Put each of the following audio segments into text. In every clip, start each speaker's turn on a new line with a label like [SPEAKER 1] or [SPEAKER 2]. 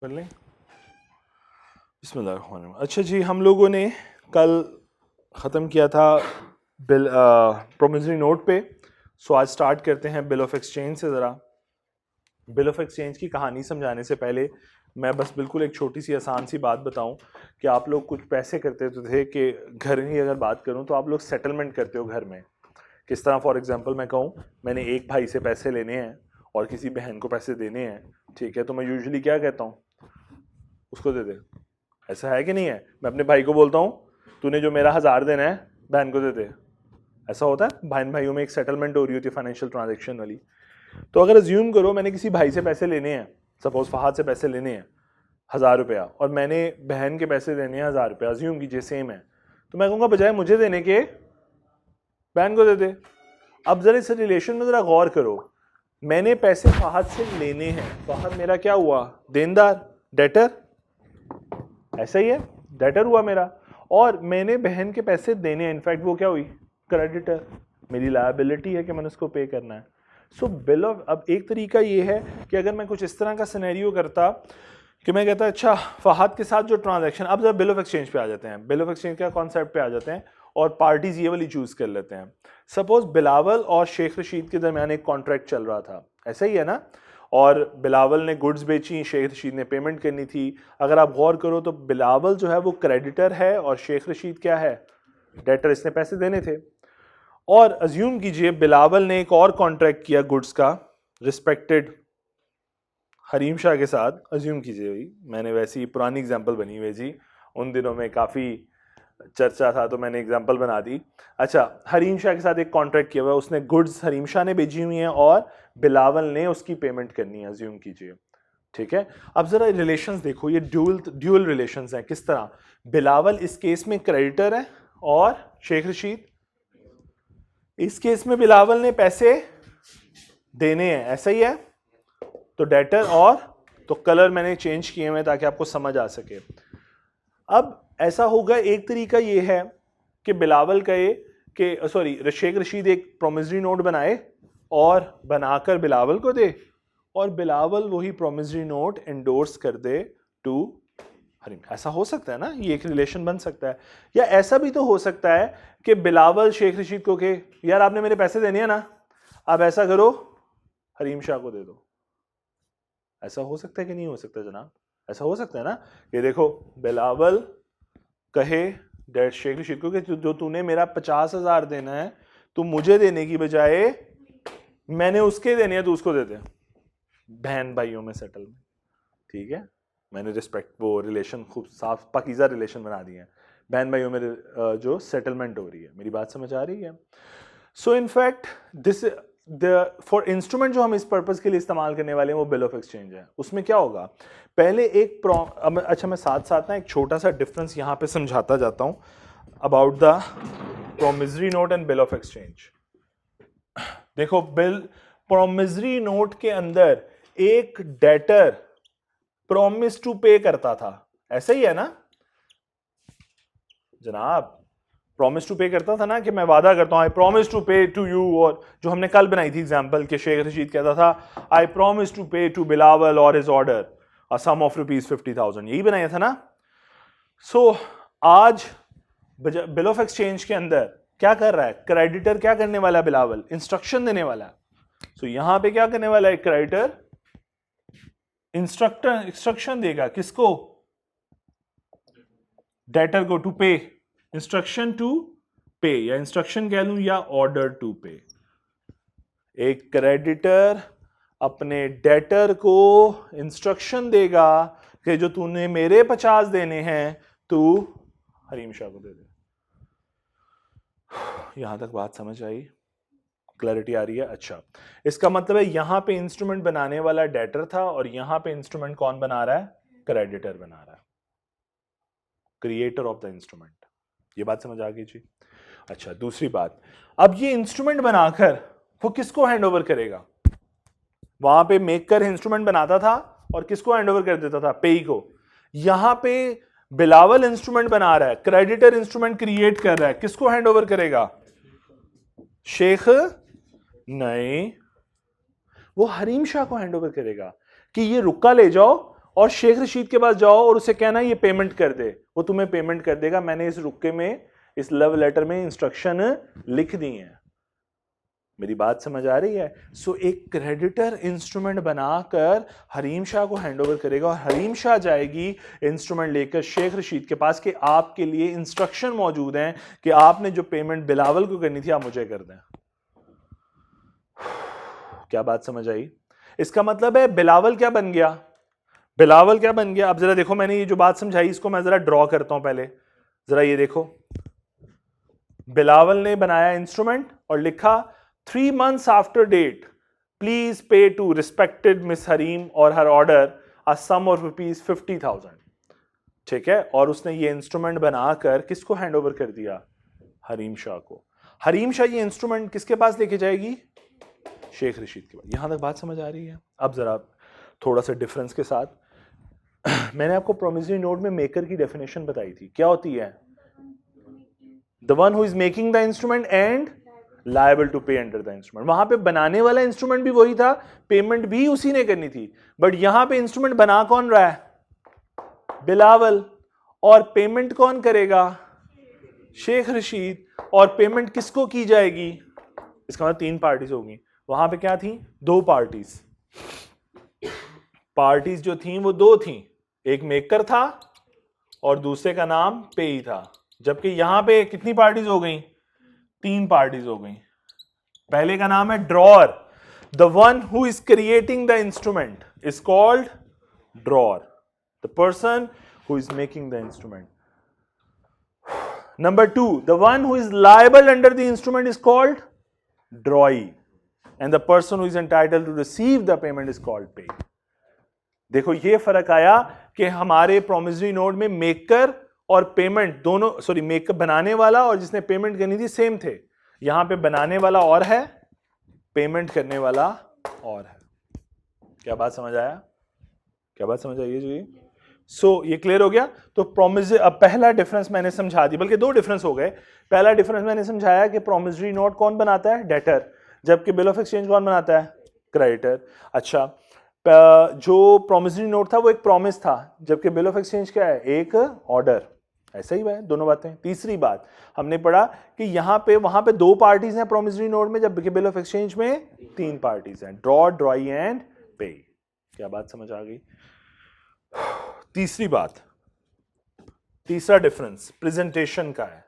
[SPEAKER 1] कर लें। बिस्मिल्लाह। अच्छा जी, हम लोगों ने कल ख़त्म किया था बिल प्रोमिसरी नोट पे। सो आज स्टार्ट करते हैं बिल ऑफ एक्सचेंज से। ज़रा बिल ऑफ एक्सचेंज की कहानी समझाने से पहले मैं बस बिल्कुल एक छोटी सी आसान सी बात बताऊं कि आप लोग कुछ पैसे करते थे कि घर की अगर बात करूं तो आप लोग सेटलमेंट करते हो घर में। किस तरह? फॉर एग्जांपल मैं कहूं मैंने एक भाई से पैसे लेने हैं और किसी बहन को पैसे देने हैं, ठीक है? तो मैं यूजुअली क्या कहता हूँ, उसको दे दे। ऐसा है कि नहीं है? मैं अपने भाई को बोलता हूँ तूने जो मेरा 1000 देना है बहन को दे दे। ऐसा होता है, बहन भाइयों में एक सेटलमेंट हो रही होती है फाइनेंशियल ट्रांजेक्शन वाली। तो अगर अज्यूम करो मैंने किसी भाई से पैसे लेने हैं, सपोज फहद से पैसे लेने हैं 1000 रुपया, और मैंने बहन के पैसे देने हैं 1000 रुपया, अज्यूम कीजिए सेम है, तो मैं कहूँगा बजाय मुझे देने के बहन को दे दे। अब जरा इस रिलेशन में जरा गौर करो, मैंने पैसे फहद से लेने हैं, फहद मेरा क्या हुआ? देनदार, डेटर। ऐसा ही है, डेटर हुआ मेरा। और मैंने बहन के पैसे देने हैं, इनफैक्ट वो क्या हुई? क्रेडिटर। मेरी लायबिलिटी है कि मैंने उसको पे करना है। सो बिल ऑफ, अब एक तरीका ये है कि अगर मैं कुछ इस तरह का सिनेरियो करता कि मैं कहता अच्छा फहद के साथ जो ट्रांजैक्शन, अब जब बिल ऑफ एक्सचेंज पे आ जाते हैं, बिल ऑफ एक्सचेंज का कॉन्सेप्ट पे आ जाते हैं और पार्टीज ये वाली चूज कर लेते हैं। सपोज बिलावल और शेख रशीद के दरमियान एक कॉन्ट्रैक्ट चल रहा था, ऐसा ही है ना? और बिलावल ने गुड्स बेची, शेख रशीद ने पेमेंट करनी थी। अगर आप गौर करो तो बिलावल जो है वो क्रेडिटर है और शेख रशीद क्या है? डेटर। इसने पैसे देने थे। और अज्यूम कीजिए बिलावल ने एक और कॉन्ट्रैक्ट किया गुड्स का रिस्पेक्टेड हरीम शाह के साथ। अज्यूम कीजिए, भाई मैंने वैसी पुरानी एग्जांपल बनी हुई जी, उन दिनों में काफ़ी चर्चा था तो मैंने एग्जांपल बना दी। अच्छा, हरीम शाह के साथ एक कॉन्ट्रैक्ट किया हुआ है, उसने गुड्स हरीम शाह ने भेजी हुई हैं और बिलावल ने उसकी पेमेंट करनी है, अज्यूम कीजिए, ठीक है? अब जरा रिलेशंस देखो, ये ड्यूअल रिलेशंस हैं। किस तरह? बिलावल इस केस में क्रेडिटर है और शेख रशीद इस केस में बिलावल ने पैसे देने हैं, ऐसा ही है? तो डेटर और, तो कलर मैंने चेंज किए हुए ताकि आपको समझ आ सके। अब ऐसा होगा, एक तरीका ये है कि बिलावल कहे कि सॉरी शेख रशीद एक प्रोमिसरी नोट बनाए और बनाकर बिलावल को दे, और बिलावल वही प्रोमिसरी नोट एंडोर्स कर दे टू हरीम। ऐसा हो सकता है ना? ये एक रिलेशन बन सकता है। या ऐसा भी तो हो सकता है कि बिलावल शेख रशीद को कहे यार आपने मेरे पैसे देने हैं ना, आप ऐसा करो हरीम शाह को दे दो। ऐसा हो सकता है कि नहीं हो सकता जनाब? ऐसा हो सकता है ना? ये देखो, बिलावल कहे डैड शेख रशीद को कि जो तूने मेरा 50,000 देना है, तू मुझे देने की बजाय मैंने उसके देने हैं, तो उसको दे दे। बहन भाइयों में सेटलमेंट, ठीक है? मैंने रिस्पेक्ट वो रिलेशन खूब साफ पाकीज़ा रिलेशन बना दिए हैं, बहन भाइयों में जो सेटलमेंट हो रही है। मेरी बात समझ आ रही है? So in fact this for instrument जो हम इस पर्पस के लिए इस्तेमाल करने वाले हैं वो बिल ऑफ एक्सचेंज है। उसमें क्या होगा, पहले एक अच्छा मैं साथ साथ ना एक छोटा सा डिफरेंस यहां पे समझाता जाता हूं about the promissory note and bill of exchange. देखो, बिल प्रोमिसरी नोट के अंदर एक डेटर प्रॉमिस टू पे करता था, ऐसा ही है ना जनाब? प्रॉमिस टू पे करता था ना कि मैं वादा करता हूं आई promise to pay to you. और जो हमने कल बनाई थी एग्जांपल कि शेख रशीद कहता था I promise to pay to Bilawal और his order a sum of ₹50,000, यही बनाया था ना? सो आज बिल ऑफ एक्सचेंज के अंदर क्या कर रहा है क्रेडिटर? क्या करने वाला है बिलावल? इंस्ट्रक्शन देने वाला है। सो यहां पे क्या करने वाला है क्रेडिटर? इंस्ट्रक्शन देगा किसको? डेटर को, टू पे। इंस्ट्रक्शन टू पे, या इंस्ट्रक्शन कह लूं या ऑर्डर टू पे। एक क्रेडिटर अपने डेटर को इंस्ट्रक्शन देगा कि जो तूने मेरे 50 देने हैं तू हरीम शाह को दे दे। यहां तक बात समझ आई? क्लैरिटी आ रही है? अच्छा, इसका मतलब है यहां पे इंस्ट्रूमेंट बनाने वाला डेटर था और यहां पे इंस्ट्रूमेंट कौन बना रहा है? क्रेडिटर बना रहा है, क्रिएटर ऑफ द इंस्ट्रूमेंट। ये बात समझ आ गई जी? अच्छा, दूसरी बात, अब ये इंस्ट्रूमेंट बनाकर वो किसको हैंड ओवर करेगा? वहां पे मेकर इंस्ट्रूमेंट बनाता था और किसको हैंड ओवर कर देता था? पेई को। यहां पे बिलावल इंस्ट्रूमेंट बना रहा है, क्रेडिटर इंस्ट्रूमेंट क्रिएट कर रहा है, किसको हैंड ओवर करेगा? शेख नहीं, वो हरीम शाह को हैंड ओवर करेगा कि ये रुक्का ले जाओ और शेख रशीद के पास जाओ और उसे कहना ये पेमेंट कर दे, वो तुम्हें पेमेंट कर देगा। मैंने इस रुक्के में, इस लव लेटर में इंस्ट्रक्शन लिख दी है। मेरी बात समझ आ रही है? सो एक क्रेडिटर इंस्ट्रूमेंट बनाकर हरीम शाह को हैंडओवर करेगा और हरीम शाह जाएगी इंस्ट्रूमेंट लेकर शेख रशीद के पास कि आपके लिए इंस्ट्रक्शन मौजूद हैं कि आपने जो पेमेंट बिलावल को करनी थी आप मुझे कर दें। क्या बात समझ आई? इसका मतलब है बिलावल क्या बन गया? बिलावल क्या बन गया? अब जरा देखो, मैंने ये जो बात समझाई इसको मैं जरा ड्रॉ करता हूं पहले। जरा ये देखो, बिलावल ने बनाया इंस्ट्रूमेंट और लिखा 3 months after date, please pay to respected Miss Harim or her order a sum of rupees 50,000। ठीक है, और उसने ये इंस्ट्रूमेंट बनाकर किसको हैंडओवर कर दिया? हरीम शाह को। हरीम शाह ये इंस्ट्रूमेंट किसके पास लेके जाएगी? शेख रशीद के पास। यहां तक बात समझ आ रही है? अब जरा थोड़ा सा डिफरेंस के साथ, मैंने आपको प्रोमिसरी नोट में मेकर की डेफिनेशन बताई थी, क्या होती है? The one who is making the instrument and liable to pay under the instrument. वहां पे बनाने वाला इंस्ट्रूमेंट भी वही था, पेमेंट भी उसी ने करनी थी, बट यहां पे इंस्ट्रूमेंट बना कौन रहा है? बिलावल। और पेमेंट कौन करेगा? शेख रशीद। और पेमेंट किसको की जाएगी? इसका मतलब 3 पार्टीज होगी। वहां पे क्या थी? 2 पार्टीज। पार्टीज जो थी वो 2 थी, एक मेकर था और दूसरे का नाम पेई था। जबकि यहां पे कितनी पार्टीज हो गई? 3 पार्टीज हो गई। पहले का नाम है drawer. The one who is creating the instrument is called drawer, the person who is making the instrument. Number 2, the one who is liable under the instrument is called drawee, and the person who is entitled to receive the payment is called payee. देखो ये फर्क आया कि हमारे promissory note में maker और payment दोनों, sorry maker बनाने वाला और जिसने पेमेंट करनी थी सेम थे। यहां पे बनाने वाला और है, पेमेंट करने वाला और है। क्या बात समझ आया? क्या बात समझ आई जी? सो ये क्लियर हो गया? तो प्रोमिसरी, अब पहला डिफरेंस मैंने समझा दी, बल्कि 2 डिफरेंस हो गए। पहला डिफरेंस मैंने समझाया कि प्रोमिसरी नोट कौन बनाता है? डेटर, जबकि बिल ऑफ एक्सचेंज कौन बनाता है? क्रेडिटर। अच्छा, जो प्रोमिसरी नोट था वो एक प्रॉमिस था, जबकि बिल ऑफ एक्सचेंज क्या है? एक ऑर्डर। ऐसा ही है दोनों बातें। तीसरी बात हमने पढ़ा कि यहां पे वहां पे 2 पार्टीज हैं प्रोमिसरी नोट में, जबकि बिल ऑफ एक्सचेंज में 3 पार्टीज हैं, ड्रॉ, ड्रॉई एंड पे। क्या बात समझ आ गई? तीसरी बात, तीसरा डिफरेंस प्रेजेंटेशन का है।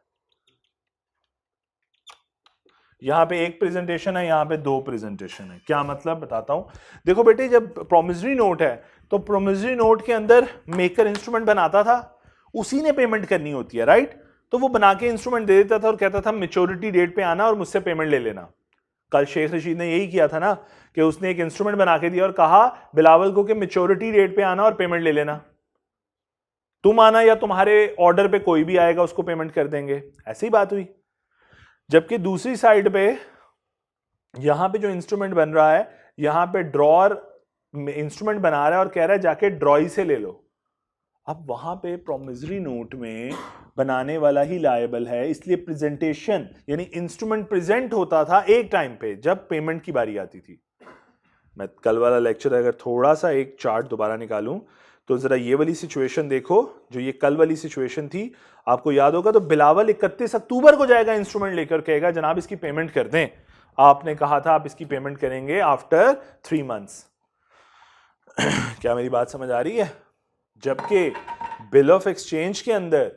[SPEAKER 1] यहां पे एक प्रेजेंटेशन है, यहां पे 2 प्रेजेंटेशन है। क्या मतलब? बताता हूं। देखो बेटे, जब प्रोमिसरी नोट है तो प्रोमिसरी नोट के अंदर मेकर इंस्ट्रूमेंट बनाता था, उसी ने पेमेंट करनी होती है, राइट? तो वो बना के इंस्ट्रूमेंट दे देता था और कहता था मैच्योरिटी डेट पे आना और मुझसे पेमेंट ले लेना। कल शेख रशीद ने यही किया था ना, कि उसने एक इंस्ट्रूमेंट बना के दिया और कहा बिलावल को कि मैच्योरिटी डेट पे आना और पेमेंट ले लेना। तुम आना या तुम्हारे ऑर्डर पे कोई भी आएगा उसको पेमेंट कर देंगे। ऐसी बात हुई। जबकि दूसरी साइड पे यहां पे जो इंस्ट्रूमेंट बन रहा है, यहां पे ड्रॉअर इंस्ट्रूमेंट बना रहा है और कह रहा है जाके ड्रॉई से ले लो। अब वहां पे प्रोमिसरी नोट में बनाने वाला ही लायबल है, इसलिए प्रेजेंटेशन यानी इंस्ट्रूमेंट प्रेजेंट होता था एक टाइम पे जब पेमेंट की बारी आती थी। मैं कल वाला लेक्चर अगर थोड़ा सा एक चार्ट दोबारा निकालूं तो जरा ये वाली सिचुएशन देखो, जो ये कल वाली सिचुएशन थी, आपको याद होगा। तो बिलावल 31 अक्टूबर को जाएगा इंस्ट्रूमेंट लेकर, कहेगा जनाब इसकी पेमेंट कर दें, आपने कहा था आप इसकी पेमेंट करेंगे आफ्टर 3 months। क्या मेरी बात समझ आ रही है? जबकि बिल ऑफ एक्सचेंज के अंदर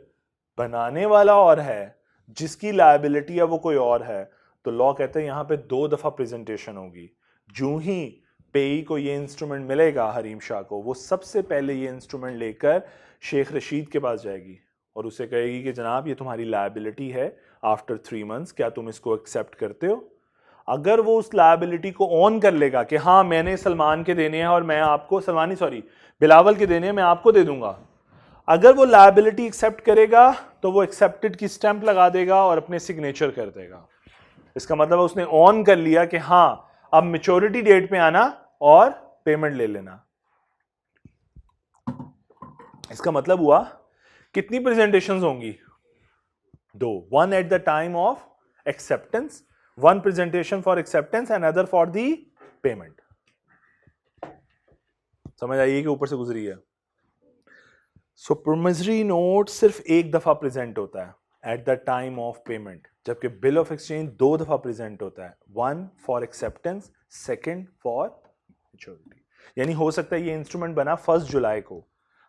[SPEAKER 1] बनाने वाला और है, जिसकी लायबिलिटी है वो कोई और है, तो लॉ कहते हैं यहां पे 2 दफा प्रेजेंटेशन होगी। जो ही पेई को ये इंस्ट्रूमेंट मिलेगा हरीम शाह को, वो सबसे पहले ये इंस्ट्रूमेंट लेकर शेख रशीद के पास जाएगी और उसे कहेगी कि जनाब ये तुम्हारी लायबिलिटी है आफ्टर 3 months, क्या तुम इसको एक्सेप्ट करते हो? अगर वो उस लायबिलिटी को ऑन कर लेगा कि हाँ मैंने सलमान के देने हैं और मैं आपको, सलमानी सॉरी बिलावल के देने हैं, मैं आपको दे दूंगा, अगर वो लायबिलिटी एक्सेप्ट करेगा तो वो एक्सेप्टेड की स्टैंप लगा देगा और अपने सिग्नेचर कर देगा। इसका मतलब उसने ऑन कर लिया कि हाँ अब मैच्योरिटी डेट पे आना और पेमेंट ले लेना। इसका मतलब हुआ कितनी प्रेजेंटेशंस होंगी? 2, one at the time of acceptance, one presentation for acceptance and other for the payment. समझ आइए कि ऊपर से गुजरी है? सो प्रोमिसरी नोट सिर्फ एक दफा प्रेजेंट होता है at the time of payment, जबकि बिल ऑफ एक्सचेंज 2 दफा प्रेजेंट होता है, 1 फॉर एक्सेप्टेंस, 2 फॉर मैच्योरिटी। यानी हो सकता है ये इंस्ट्रूमेंट बना 1 जुलाई को,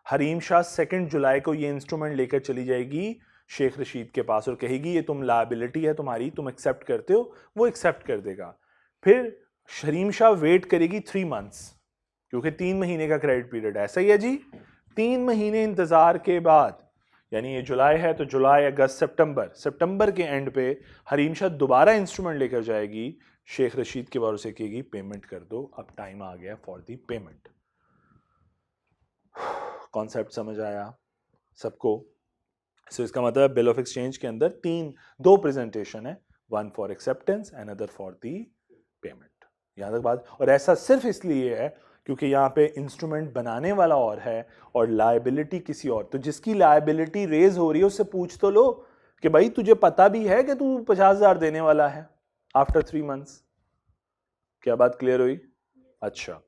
[SPEAKER 1] हरीम शाह 2 जुलाई को ये इंस्ट्रूमेंट लेकर चली जाएगी शेख रशीद के पास और कहेगी ये तुम लायबिलिटी है तुम्हारी, तुम एक्सेप्ट करते हो, वो एक्सेप्ट कर देगा। फिर हरीम शाह वेट करेगी 3 मंथ्स, क्योंकि 3 महीने का क्रेडिट पीरियड ऐसा ही है जी। 3 महीने इंतजार के बाद, यानी ये जुलाई है तो जुलाई, अगस्त, सितंबर के एंड पे हरीम शाह दोबारा इंस्ट्रूमेंट लेकर जाएगी शेख रशीद के भरोसे, कहेगी पेमेंट कर दो, अब टाइम आ गया फॉर दी पेमेंट। कॉन्सेप्ट समझ आया सबको? सो इसका मतलब बिल ऑफ एक्सचेंज के अंदर 2 प्रेजेंटेशन है, 1 for acceptance, another for the payment. यहां तक बात। और ऐसा सिर्फ इसलिए है क्योंकि यहाँ पे इंस्ट्रूमेंट बनाने वाला और है और लायबिलिटी किसी और, तो जिसकी लायबिलिटी रेज हो रही है उससे पूछ तो लो कि भाई तुझे पता भी है कि तू 50,000 देने वाला है आफ्टर 3 मंथ्स। क्या बात क्लियर हुई? अच्छा,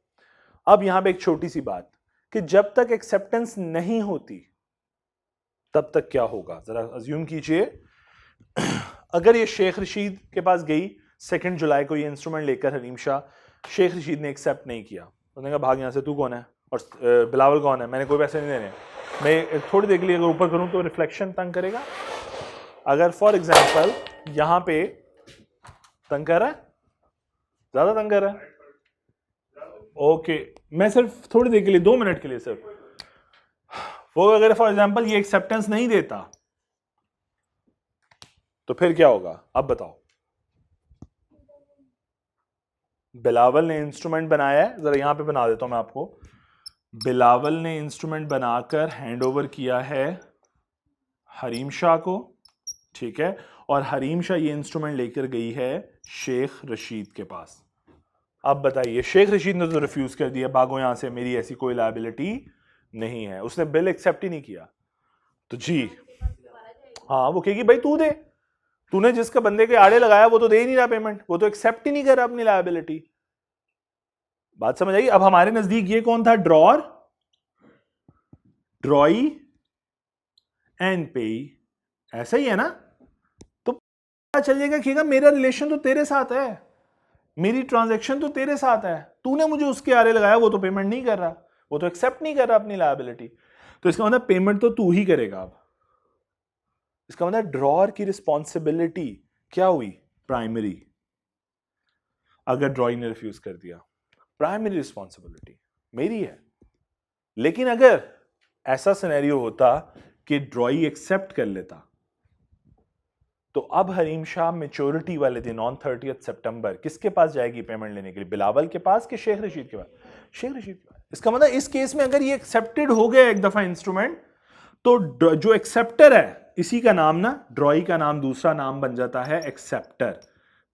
[SPEAKER 1] अब यहां पे एक छोटी सी बात कि जब तक एक्सेप्टेंस नहीं होती तब तक क्या होगा, जरा अज्यूम कीजिए अगर ये शेख रशीद के पास गई 2 जुलाई को ये इंस्ट्रूमेंट लेकर हरीम शाह, शेख रशीद ने एक्सेप्ट नहीं किया, उन्होंने कहा भाग यहाँ से, तू कौन है और बिलावल कौन है, मैंने कोई पैसे नहीं देने, मैं थोड़ी देर के लिए अगर ऊपर करूँ तो रिफ्लेक्शन तंग करेगा। अगर फॉर एग्जांपल यहाँ पे तंग कर रहा है, ज़्यादा तंग कर रहा है, ओके मैं सिर्फ थोड़ी देर के लिए 2 मिनट के लिए सिर्फ, वो अगर फॉर एग्जांपल ये एक्सेप्टेंस नहीं देता तो फिर क्या होगा अब बताओ? बिलावल ने इंस्ट्रूमेंट बनाया है, जरा यहां पे बना देता हूं मैं आपको, बिलावल ने इंस्ट्रूमेंट बनाकर हैंड ओवर किया है हरीम शाह को, ठीक है, और हरीम शाह ये इंस्ट्रूमेंट लेकर गई है शेख रशीद के पास। अब बताइए, शेख रशीद ने तो रिफ्यूज कर दिया, भागो यहां से, मेरी ऐसी कोई लायबिलिटी नहीं है, उसने बिल एक्सेप्ट ही नहीं किया, तो जी हाँ वो कहेगी भाई तू दे, तूने जिसका बंदे के आड़े लगाया वो तो दे ही नहीं रहा पेमेंट, वो तो एक्सेप्ट ही नहीं कर रहा अपनी लायबिलिटी। बात समझ आई? अब हमारे नजदीक ये कौन था? ड्रॉर, ड्रॉई एंड पेई, ऐसा ही है ना? तो पता चल जाएगा कि मेरा रिलेशन तो तेरे साथ है, मेरी ट्रांजैक्शन तो तेरे साथ है, तूने मुझे उसके आड़े लगाया, वो तो पेमेंट नहीं कर रहा, वो तो एक्सेप्ट नहीं कर रहा अपनी लायबिलिटी, तो इसका मतलब पेमेंट तो तू ही करेगा। अब इसका मतलब ड्रॉर की रिस्पॉन्सिबिलिटी क्या हुई? प्राइमरी। अगर ड्रॉई ने रिफ्यूज कर दिया, प्राइमरी रिस्पॉन्सिबिलिटी मेरी है। लेकिन अगर ऐसा सिनेरियो होता कि ड्रॉई एक्सेप्ट कर लेता, तो अब हरीम शाह मैच्योरिटी वाले दिन ऑन 30 सितंबर किसके पास जाएगी पेमेंट लेने के लिए? बिलावल के पास कि शेख रशीद के पास? शेख रशीद के पास। इसका मतलब इस केस में अगर ये एक्सेप्टेड हो गया एक दफा इंस्ट्रूमेंट, तो जो एक्सेप्टर है इसी का नाम ना, ड्रॉई का नाम दूसरा नाम बन जाता है एक्सेप्टर।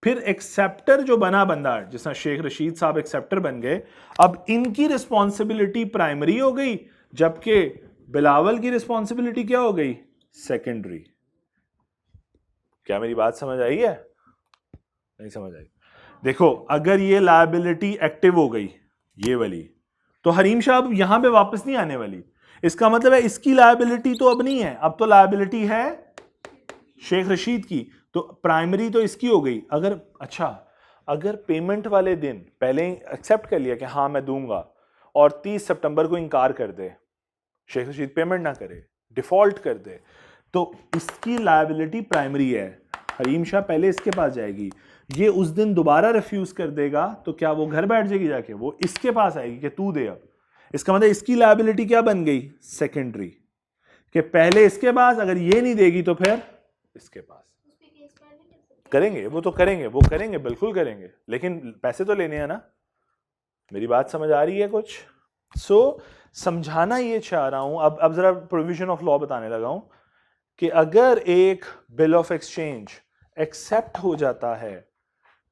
[SPEAKER 1] फिर एक्सेप्टर जो बना बंदा, जिसमें शेख रशीद साहब एक्सेप्टर बन गए, अब इनकी रिस्पॉन्सिबिलिटी प्राइमरी हो गई, जबकि बिलावल की रिस्पॉन्सिबिलिटी क्या हो गई? सेकेंडरी। क्या मेरी बात समझ आई है? नहीं समझ आई? देखो, अगर ये लायबिलिटी एक्टिव हो गई ये वाली, तो हरीम शाह अब यहां पे वापस नहीं आने वाली। इसका मतलब है इसकी लायबिलिटी तो अब नहीं है, अब तो लायबिलिटी है शेख रशीद की, तो प्राइमरी तो इसकी हो गई। अगर अच्छा, अगर पेमेंट वाले दिन पहले एक्सेप्ट कर लिया कि हाँ मैं दूंगा, और 30 सितंबर को इनकार कर दे, शेख रशीद पेमेंट ना करे, डिफॉल्ट कर दे, तो इसकी लायबिलिटी प्राइमरी है, हरीम शाह पहले इसके पास जाएगी, ये उस दिन दोबारा रिफ्यूज कर देगा, तो क्या वो घर बैठ जाएगी जाके? वो इसके पास आएगी कि तू दे। अब इसका मतलब इसकी लायबिलिटी क्या बन गई? सेकेंडरी, कि पहले इसके पास, अगर ये नहीं देगी तो फिर इसके पास। करेंगे वो तो करेंगे, वो करेंगे, बिल्कुल करेंगे, लेकिन पैसे तो लेने हैं ना। मेरी बात समझ आ रही है कुछ? समझाना ये चाह रहा हूं, अब जरा प्रोविजन ऑफ लॉ बताने लगा हूं कि अगर एक बिल ऑफ एक्सचेंज एक्सेप्ट हो जाता है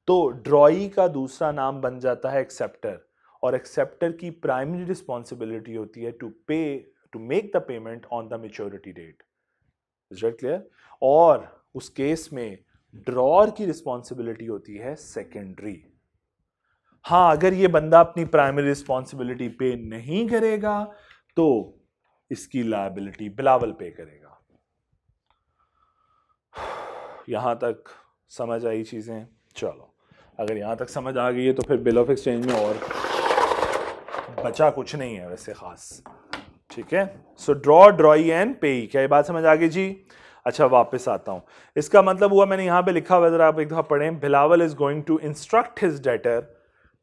[SPEAKER 1] तो ड्रॉई का दूसरा नाम बन जाता है एक्सेप्टर, और एक्सेप्टर की प्राइमरी रिस्पॉन्सिबिलिटी होती है to make the payment on the maturity date. Is that clear? और उस केस में ड्रॉर की रिस्पॉन्सिबिलिटी होती है सेकेंडरी। हाँ, अगर ये बंदा अपनी प्राइमरी रिस्पॉन्सिबिलिटी पे नहीं करेगा तो इसकी लायबिलिटी बिलावल पे करेगा। यहां तक समझ आई चीजें? चलो, अगर यहां तक समझ आ गई है तो फिर बिल ऑफ एक्सचेंज में और बचा कुछ नहीं है वैसे खास। ठीक है, सो ड्रॉ, ड्रॉई एंड पेई, क्या ये बात समझ आ गई जी? अच्छा, वापस आता हूं। इसका मतलब हुआ, मैंने यहां पे लिखा हुआ, जरा आप एक दफा पढ़ें, Bilawal is going to instruct his debtor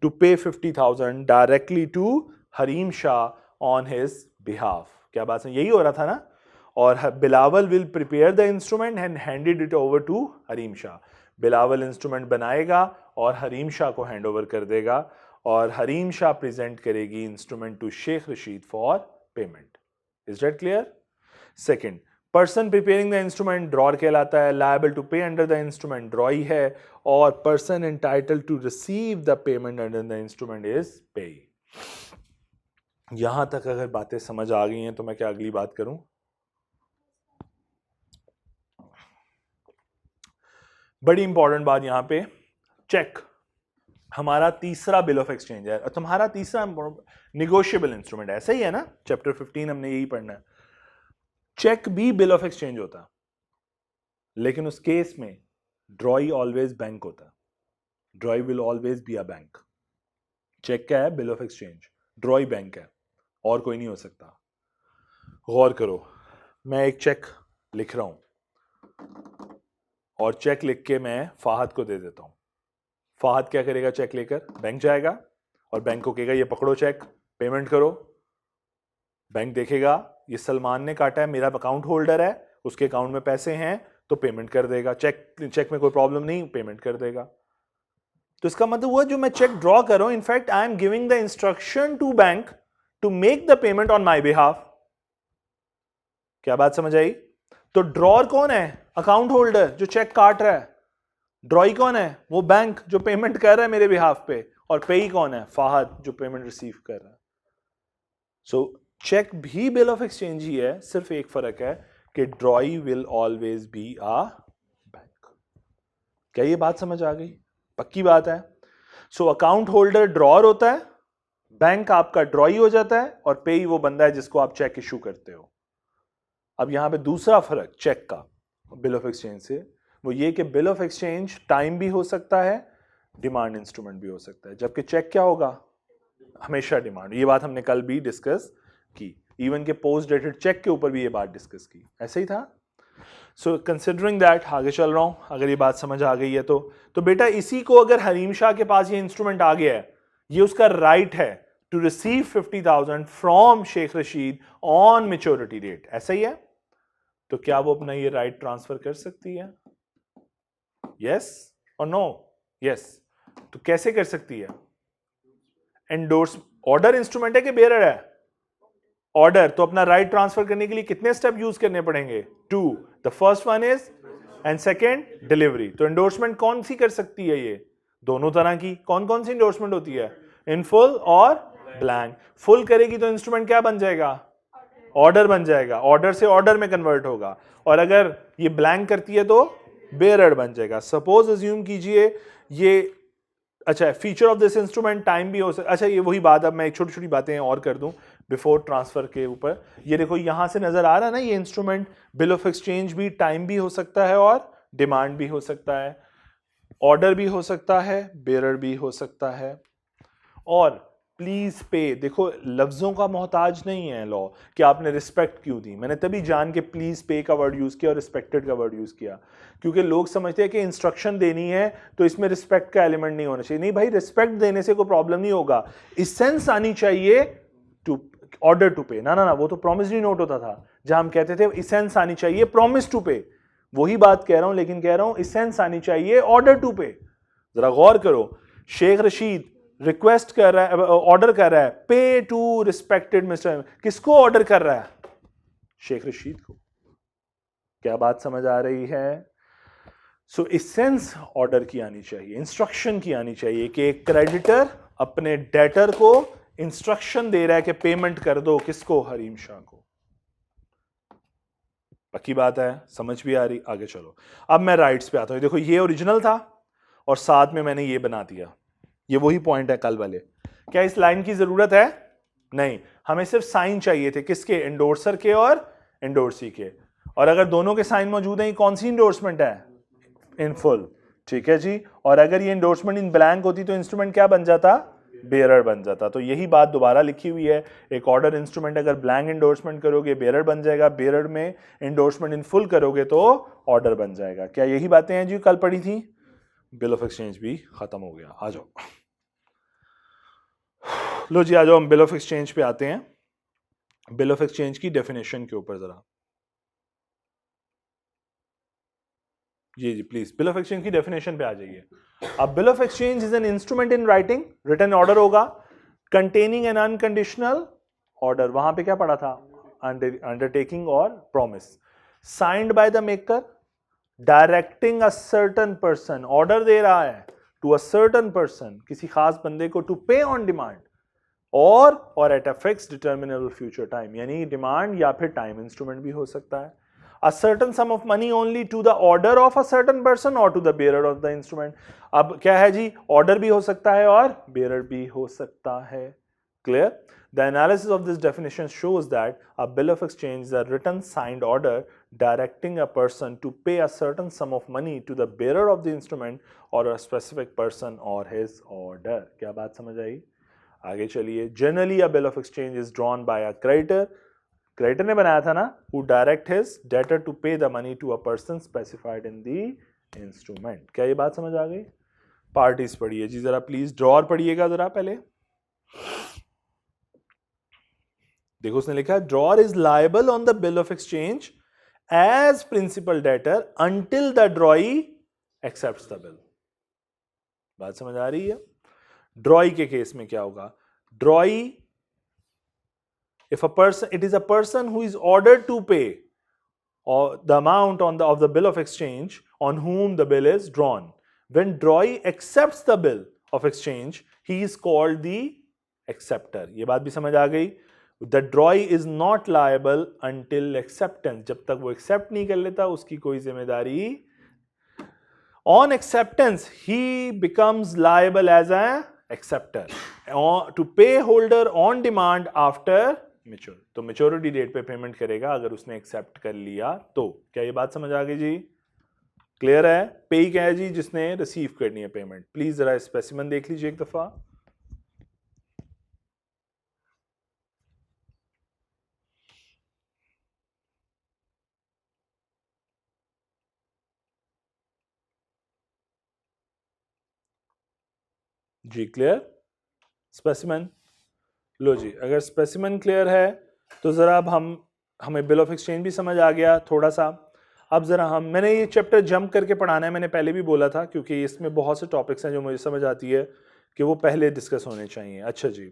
[SPEAKER 1] to pay 50,000 directly to Hareem Shah on his behalf. क्या बात है? यही हो रहा था ना। और Bilawal will prepare the instrument and handed it over to Hareem Shah. Bilawal instrument बनाएगा और हरीम शाह को हैंड ओवर कर देगा, और हरीम शाह प्रेजेंट करेगी instrument to Sheikh Rashid for payment. Is that clear? Second, person preparing the instrument drawer कहलाता है, liable to pay under the instrument drawee है, और person entitled to receive the payment under the instrument is payee. यहां तक अगर बातें समझ आ गई हैं तो मैं क्या अगली बात करूं? बड़ी इंपॉर्टेंट बात यहां पे, चेक हमारा तीसरा बिल ऑफ एक्सचेंज है, और तुम्हारा तीसरा निगोशिएबल इंस्ट्रूमेंट, ऐसा ही है ना? चैप्टर 15 हमने यही पढ़ना है। चेक भी बिल ऑफ एक्सचेंज होता, लेकिन उस केस में ड्रॉई ऑलवेज बैंक होता। Drawee will always be a bank. Cheque क्या है? Bill of exchange. Drawee bank है, और कोई नहीं हो सकता। गौर करो, मैं एक चेक लिख रहा हूं और चेक लिख के मैं फाहद को दे देता हूं। फाहद क्या करेगा? चेक लेकर बैंक जाएगा और बैंक को कहेगा ये पकड़ो चेक, पेमेंट करो। बैंक देखेगा ये सलमान ने काटा है, मेरा अकाउंट होल्डर है, उसके अकाउंट में पैसे हैं, तो पेमेंट कर देगा। चेक में कोई प्रॉब्लम नहीं, पेमेंट कर देगा। तो इसका मतलब हुआ जो मैं चेक ड्रॉ कर रहा हूं, in fact I am giving the instruction to bank to make the payment on my behalf. क्या बात समझ आई? तो ड्रॉर कौन है? अकाउंट होल्डर जो चेक काट रहा है। ड्रॉई कौन है? वो बैंक जो पेमेंट कर रहा है मेरे बिहाफ पे। और पेई कौन है? फाहद जो पेमेंट रिसीव कर रहा है। सो चेक भी बिल ऑफ एक्सचेंज ही है, सिर्फ एक फर्क है कि drawee will always be a bank. क्या ये बात समझ आ गई? पक्की बात है। सो अकाउंट होल्डर ड्रॉर होता है, बैंक आपका ड्रॉई हो जाता है, और पेई वो बंदा है जिसको आप चेक इशू करते हो। अब यहां पे दूसरा फर्क चेक का बिल ऑफ एक्सचेंज से, वो ये कि बिल ऑफ एक्सचेंज टाइम भी हो सकता है, डिमांड इंस्ट्रूमेंट भी हो सकता है, जबकि चेक क्या होगा? हमेशा डिमांड। ये बात हमने कल भी डिस्कस की, इवन के पोस्ट डेटेड चेक के ऊपर भी ये बात डिस्कस की, ऐसे ही था। सो कंसिडरिंग दैट आगे चल रहा हूं, अगर ये बात समझ आ गई है तो बेटा इसी को अगर हरीम शाह के पास ये इंस्ट्रूमेंट आ गया है, ये उसका राइट है to receive 50,000 from Sheikh Rashid on maturity date, ऐसा ही है। तो क्या वो अपना ये राइट ट्रांसफर कर सकती है? यस और नो? यस। तो कैसे कर सकती है? एंडोर्स ऑर्डर इंस्ट्रूमेंट है कि बेयरर है? ऑर्डर। तो अपना राइट ट्रांसफर करने के लिए कितने स्टेप यूज करने पड़ेंगे? 2। The first one is, and second delivery. तो एंडोर्समेंट कौन सी कर सकती है? ये दोनों तरह की। कौन कौन सी एंडोर्समेंट होती है? इन फुल और ब्लैंक। फुल करेगी तो इंस्ट्रूमेंट क्या बन जाएगा? ऑर्डर बन जाएगा, ऑर्डर से ऑर्डर में कन्वर्ट होगा। और अगर ये ब्लैंक करती है तो बेयरर बन जाएगा। सपोज अज्यूम कीजिए ये, अच्छा, feature of this instrument time भी हो सकता। अच्छा, ये वही बात, अब मैं एक छोटी छोटी बातें और कर दूं बिफोर ट्रांसफर के ऊपर। ये देखो यहां से नजर आ रहा है ना, ये इंस्ट्रूमेंट बिल ऑफ एक्सचेंज भी टाइम भी हो सकता है और डिमांड भी हो सकता है, ऑर्डर भी हो सकता है, बेयरर भी हो सकता है। और प्लीज पे, देखो लफ्जों का मोहताज नहीं है लॉ कि आपने रिस्पेक्ट क्यों दी। मैंने तभी जान के प्लीज पे का वर्ड यूज किया और रिस्पेक्टेड का वर्ड यूज किया, क्योंकि लोग समझते हैं कि इंस्ट्रक्शन देनी है तो इसमें रिस्पेक्ट का एलिमेंट नहीं होना चाहिए। नहीं भाई, रिस्पेक्ट देने से कोई प्रॉब्लम नहीं होगा, इसेंस आनी चाहिए टू ऑर्डर टू पे। ना ना ना, वो तो प्रॉमिसरी नोट होता था जहां हम कहते थे इसेंस आनी चाहिए प्रॉमिस टू पे। वही बात कह रहा हूं, लेकिन कह रहा हूं इसेंस आनी चाहिए ऑर्डर टू पे। जरा गौर करो, शेख रशीद रिक्वेस्ट कर रहा है, ऑर्डर कर रहा है, पे टू रिस्पेक्टेड मिस्टर। किसको ऑर्डर कर रहा है? शेख रशीद को। क्या बात समझ आ रही है? सो इसेंस ऑर्डर की आनी चाहिए, इंस्ट्रक्शन की आनी चाहिए कि एक क्रेडिटर अपने डेटर को इंस्ट्रक्शन दे रहा है कि पेमेंट कर दो, किसको? हरीम शाह को। पक्की बात है, समझ भी आ रही? आगे चलो, अब मैं राइट्स पे आता हूं। देखो ये ओरिजिनल था और साथ में मैंने ये बना दिया, ये वही पॉइंट है कल वाले। क्या इस लाइन की जरूरत है? नहीं, हमें सिर्फ साइन चाहिए थे, किसके? एंडोर्सर के और एंडोर्सी के। और अगर दोनों के साइन मौजूद हैं, ये कौन सी इंडोर्समेंट है? In full. ठीक है जी। और अगर ये इंडोर्समेंट इन ब्लैंक होती तो इंस्ट्रूमेंट क्या बन जाता? बेयरर बन जाता। तो यही बात दोबारा लिखी हुई है, एक ऑर्डर इंस्ट्रूमेंट अगर ब्लैंक इंडोर्समेंट करोगे बेयरर बन जाएगा, बेयरर में इंडोर्समेंट इन फुल करोगे तो ऑर्डर बन जाएगा। क्या यही बातें हैं जी कल पढ़ी थी? बिल ऑफ एक्सचेंज भी खत्म हो गया। आ जाओ, लो जी आ जाओ, हम बिल ऑफ एक्सचेंज पे आते हैं। बिल ऑफ एक्सचेंज की डेफिनेशन के ऊपर जरा, जी जी प्लीज बिल ऑफ एक्सचेंज की डेफिनेशन पे आ जाइए। अब bill of exchange is an instrument in writing, written order होगा कंटेनिंग एन अनकंडीशनल ऑर्डर, वहां पे क्या पढ़ा था? अंडरटेकिंग और promise, signed by the maker, directing a certain person, order दे रहा है टू अ सर्टन पर्सन, किसी खास बंदे को, टू पे ऑन डिमांड और at a fix determinable future time, यानी डिमांड या फिर टाइम इंस्ट्रूमेंट भी हो सकता है। A certain sum of money only to the order of a certain person or to the bearer of the instrument. अब क्या है जी? ऑर्डर भी हो सकता है और बेयरर भी हो सकता है। Clear? The analysis of this definition shows that a bill of exchange is a written signed order directing a person to pay a certain sum of money to the bearer of the instrument or a specific person or his order. क्या बात समझ आई? आगे चलिए। Generally a bill of exchange is drawn by a creditor. Creditor ने बनाया था ना, who direct his debtor to pay the money to a person specified in the instrument. क्या ये बात समझ आ गई? पार्टीज पढ़िए जी जरा प्लीज, ड्रॉर पढ़िएगा जरा पहले। देखो उसने लिखा है drawer is liable on the bill of exchange as principal debtor until the drawee accepts the bill. बात समझ आ रही है? ड्रॉई के केस में क्या होगा? ड्रॉई, if a person, it is a person who is ordered to pay or the amount of the bill of exchange on whom the bill is drawn. When drawee accepts the bill of exchange, he is called the acceptor. ये बात भी समझ आ गई? The drawee is not liable until acceptance. जब तक वो accept नहीं कर लेता उसकी कोई जिम्मेदारी। On acceptance, he becomes liable as an acceptor to pay holder on demand after mature. तो मेच्योरिटी डेट पे पेमेंट करेगा अगर उसने एक्सेप्ट कर लिया तो। क्या ये बात समझ आ गई जी? क्लियर है? पे क्या है जी? जिसने रिसीव करनी है पेमेंट। प्लीज जरा स्पेसिमेन देख लीजिए एक दफा। जी क्लियर? स्पेसिमेन लो जी, अगर स्पेसिमेन क्लियर है तो जरा अब हमें बिल ऑफ एक्सचेंज भी समझ आ गया थोड़ा सा। अब जरा मैंने ये चैप्टर जंप करके पढ़ाना है, मैंने पहले भी बोला था, क्योंकि इसमें बहुत से टॉपिक्स हैं जो मुझे समझ आती है कि वो पहले डिस्कस होने चाहिए। अच्छा जी,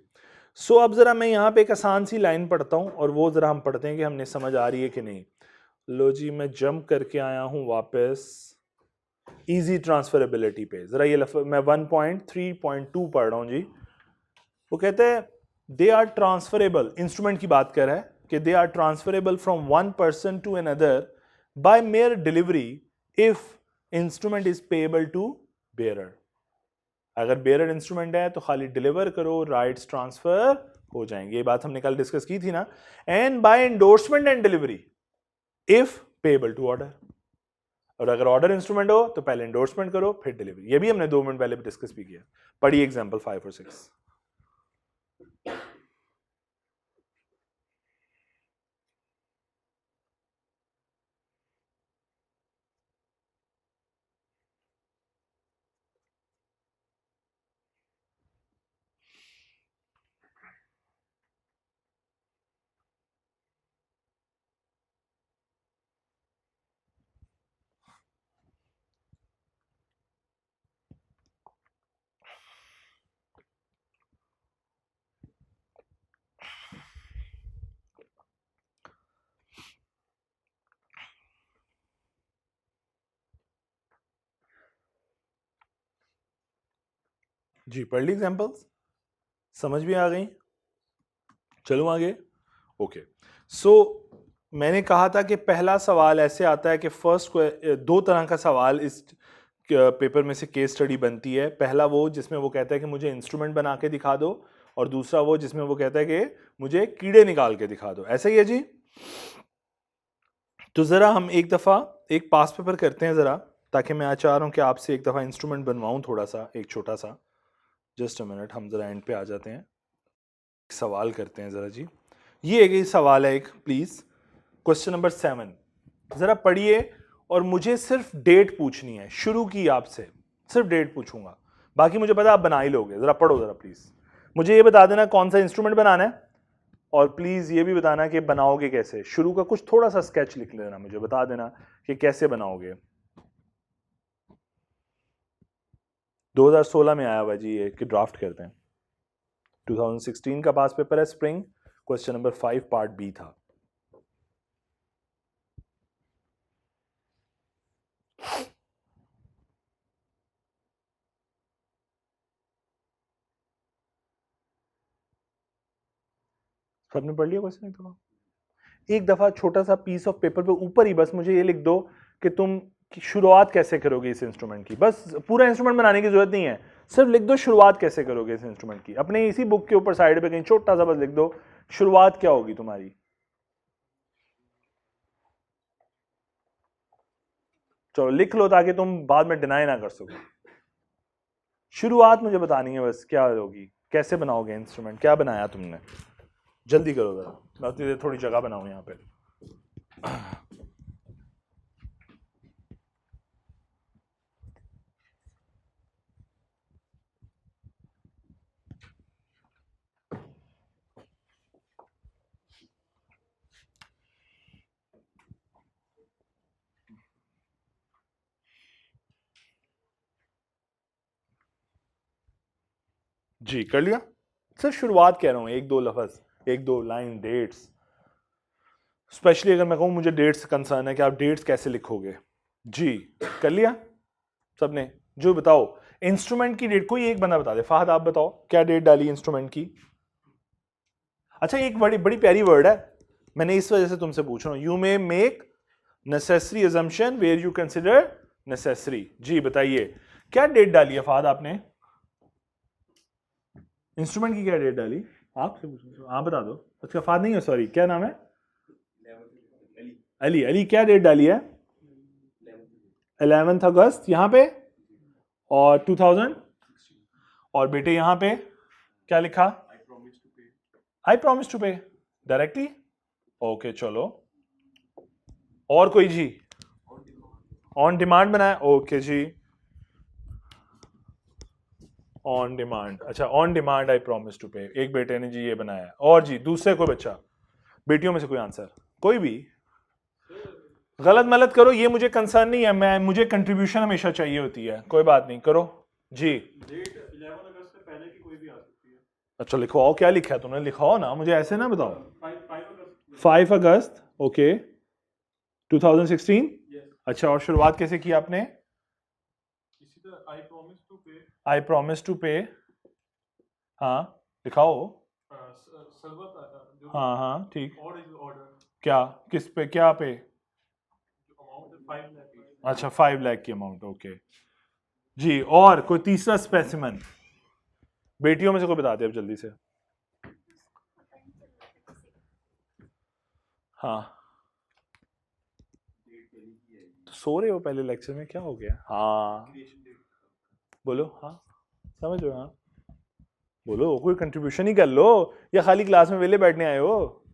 [SPEAKER 1] सो अब जरा मैं यहाँ पे एक आसान सी लाइन पढ़ता हूँ और वो जरा हम पढ़ते हैं कि हमने समझ आ रही है कि नहीं। लो जी, मैं जंप करके आया हूँ वापस इजी ट्रांसफरेबिलिटी पे। जरा ये मैं 1.3.2 पढ़ रहा हूँ जी। वो कहते हैं दे आर ट्रांसफरेबल, इंस्ट्रूमेंट की बात कर रहा है कि they are transferable from one person to another by mere delivery if instrument is payable to bearer. अगर बेयरर इंस्ट्रूमेंट है तो खाली डिलीवर करो, राइट्स ट्रांसफर हो जाएंगे। ये बात हमने कल डिस्कस की थी ना। And by endorsement and delivery if payable to order. और अगर ऑर्डर इंस्ट्रूमेंट हो तो पहले एंडोर्समेंट करो फिर डिलीवरी। ये भी हमने 2 मिनट पहले डिस्कस भी किया। पढ़िए एग्जांपल 5 और 6। जी पढ़ ली एग्जांपल्स, समझ भी आ गई? चलो आगे। ओके, सो मैंने कहा था कि पहला सवाल ऐसे आता है कि फर्स्ट 2 तरह का सवाल इस पेपर में से केस स्टडी बनती है। पहला वो जिसमें वो कहता है कि मुझे इंस्ट्रूमेंट बना के दिखा दो, और दूसरा वो जिसमें वो कहता है कि मुझे कीड़े निकाल के दिखा दो। ऐसा ही है जी। तो जरा हम एक दफा एक पास पेपर करते हैं जरा, ताकि मैं चाह रहा हूं कि आपसे एक दफा इंस्ट्रूमेंट बनवाऊं थोड़ा सा, एक छोटा सा। जस्ट अ मिनट, हम जरा एंड पे आ जाते हैं, सवाल करते हैं जरा जी। ये एक सवाल है एक, प्लीज क्वेश्चन नंबर 7 जरा पढ़िए और मुझे सिर्फ डेट पूछनी है, शुरू की आपसे सिर्फ डेट पूछूंगा, बाकी मुझे पता आप बना ही लोगे। जरा पढ़ो जरा प्लीज, मुझे ये बता देना कौन सा इंस्ट्रूमेंट बनाना है, और प्लीज ये भी बताना कि बनाओगे कैसे। शुरू का कुछ थोड़ा सा स्केच लिख लेना, मुझे बता देना कि कैसे बनाओगे। 2016 में आया हुआ जी ये कि ड्राफ्ट करते हैं। 2016 का पास पेपर है, spring, question number 5 part B था। सबने पढ़ लिया क्वेश्चन? एक दफा छोटा सा पीस ऑफ पेपर पे ऊपर ही बस मुझे ये लिख दो कि तुम शुरुआत कैसे करोगे इस इंस्ट्रूमेंट की। बस पूरा इंस्ट्रूमेंट बनाने की जरूरत नहीं है, सिर्फ लिख दो शुरुआत कैसे करोगे इस इंस्ट्रूमेंट की। अपने इसी बुक के ऊपर साइड पे कहीं छोटा सा बस लिख दो शुरुआत क्या होगी तुम्हारी। चलो लिख लो ताकि तुम बाद में डिनाई ना कर सको। शुरुआत मुझे बतानी है बस, क्या होगी, कैसे बनाओगे इंस्ट्रूमेंट, क्या बनाया तुमने। जल्दी करो जरा, मैं थोड़ी जगह बनाऊं यहाँ पे। जी कर लिया, सिर्फ शुरुआत कह रहा हूं, एक दो लफ्ज, एक दो लाइन, डेट्स। स्पेशली अगर मैं कहूं मुझे डेट्स कंसर्न है कि आप डेट्स कैसे लिखोगे। जी कर लिया सबने? जो बताओ इंस्ट्रूमेंट की डेट, कोई एक बंदा बता दे। फहद आप बताओ क्या डेट डाली इंस्ट्रूमेंट की। अच्छा एक बड़ी बड़ी प्यारी वर्ड है, मैंने इस वजह से तुमसे पूछ रहा हूं, you may make necessary assumption where you consider necessary. जी बताइए क्या डेट डाली है फहद आपने, इंस्ट्रूमेंट की क्या डेट डाली? आपसे पूछ, आप बता दो। अच्छा फहद नहीं है, सॉरी, क्या नाम है? अली। अली क्या डेट डाली है? 11 अगस्त यहाँ पे, और 2000, और बेटे यहाँ पे क्या लिखा? I promise to pay directly. Okay चलो, और कोई जी? ऑन डिमांड बनाया, ओके जी ऑन डिमांड। अच्छा on demand I promise to pay, एक बेटे ने जी ये बनाया। और जी दूसरे कोई बच्चा, बेटियों में से कोई आंसर, कोई भी? गलत मलत करो, ये मुझे कंसर्न नहीं है, मैं मुझे कंट्रीब्यूशन हमेशा चाहिए होती है। कोई बात नहीं, करो जी। डेट 11 अगस्त से पहले की कोई भी आ सकती है। अच्छा लिखवाओ, क्या लिखा है तुमने, लिखाओ ना, मुझे ऐसे ना बताओ। 5 अगस्त, ओके 2016। अच्छा और शुरुआत कैसे की आपने? आई प्रॉमिस टू पे, हाँ लिखाओ। हाँ हाँ ठीक, क्या किस पे, क्या पे? अच्छा 5 लाख की अमाउंट, ओके जी। और कोई तीसरा स्पेसिमन, बेटियों में से कोई बता दे अब जल्दी से। हाँ तो सो रहे हो पहले लेक्चर में, क्या हो गया? हाँ बोलो, हाँ समझ रहे हो, हाँ बोलो, कोई कंट्रीब्यूशन ही कर लो, या खाली क्लास में वेले बैठने आए हो?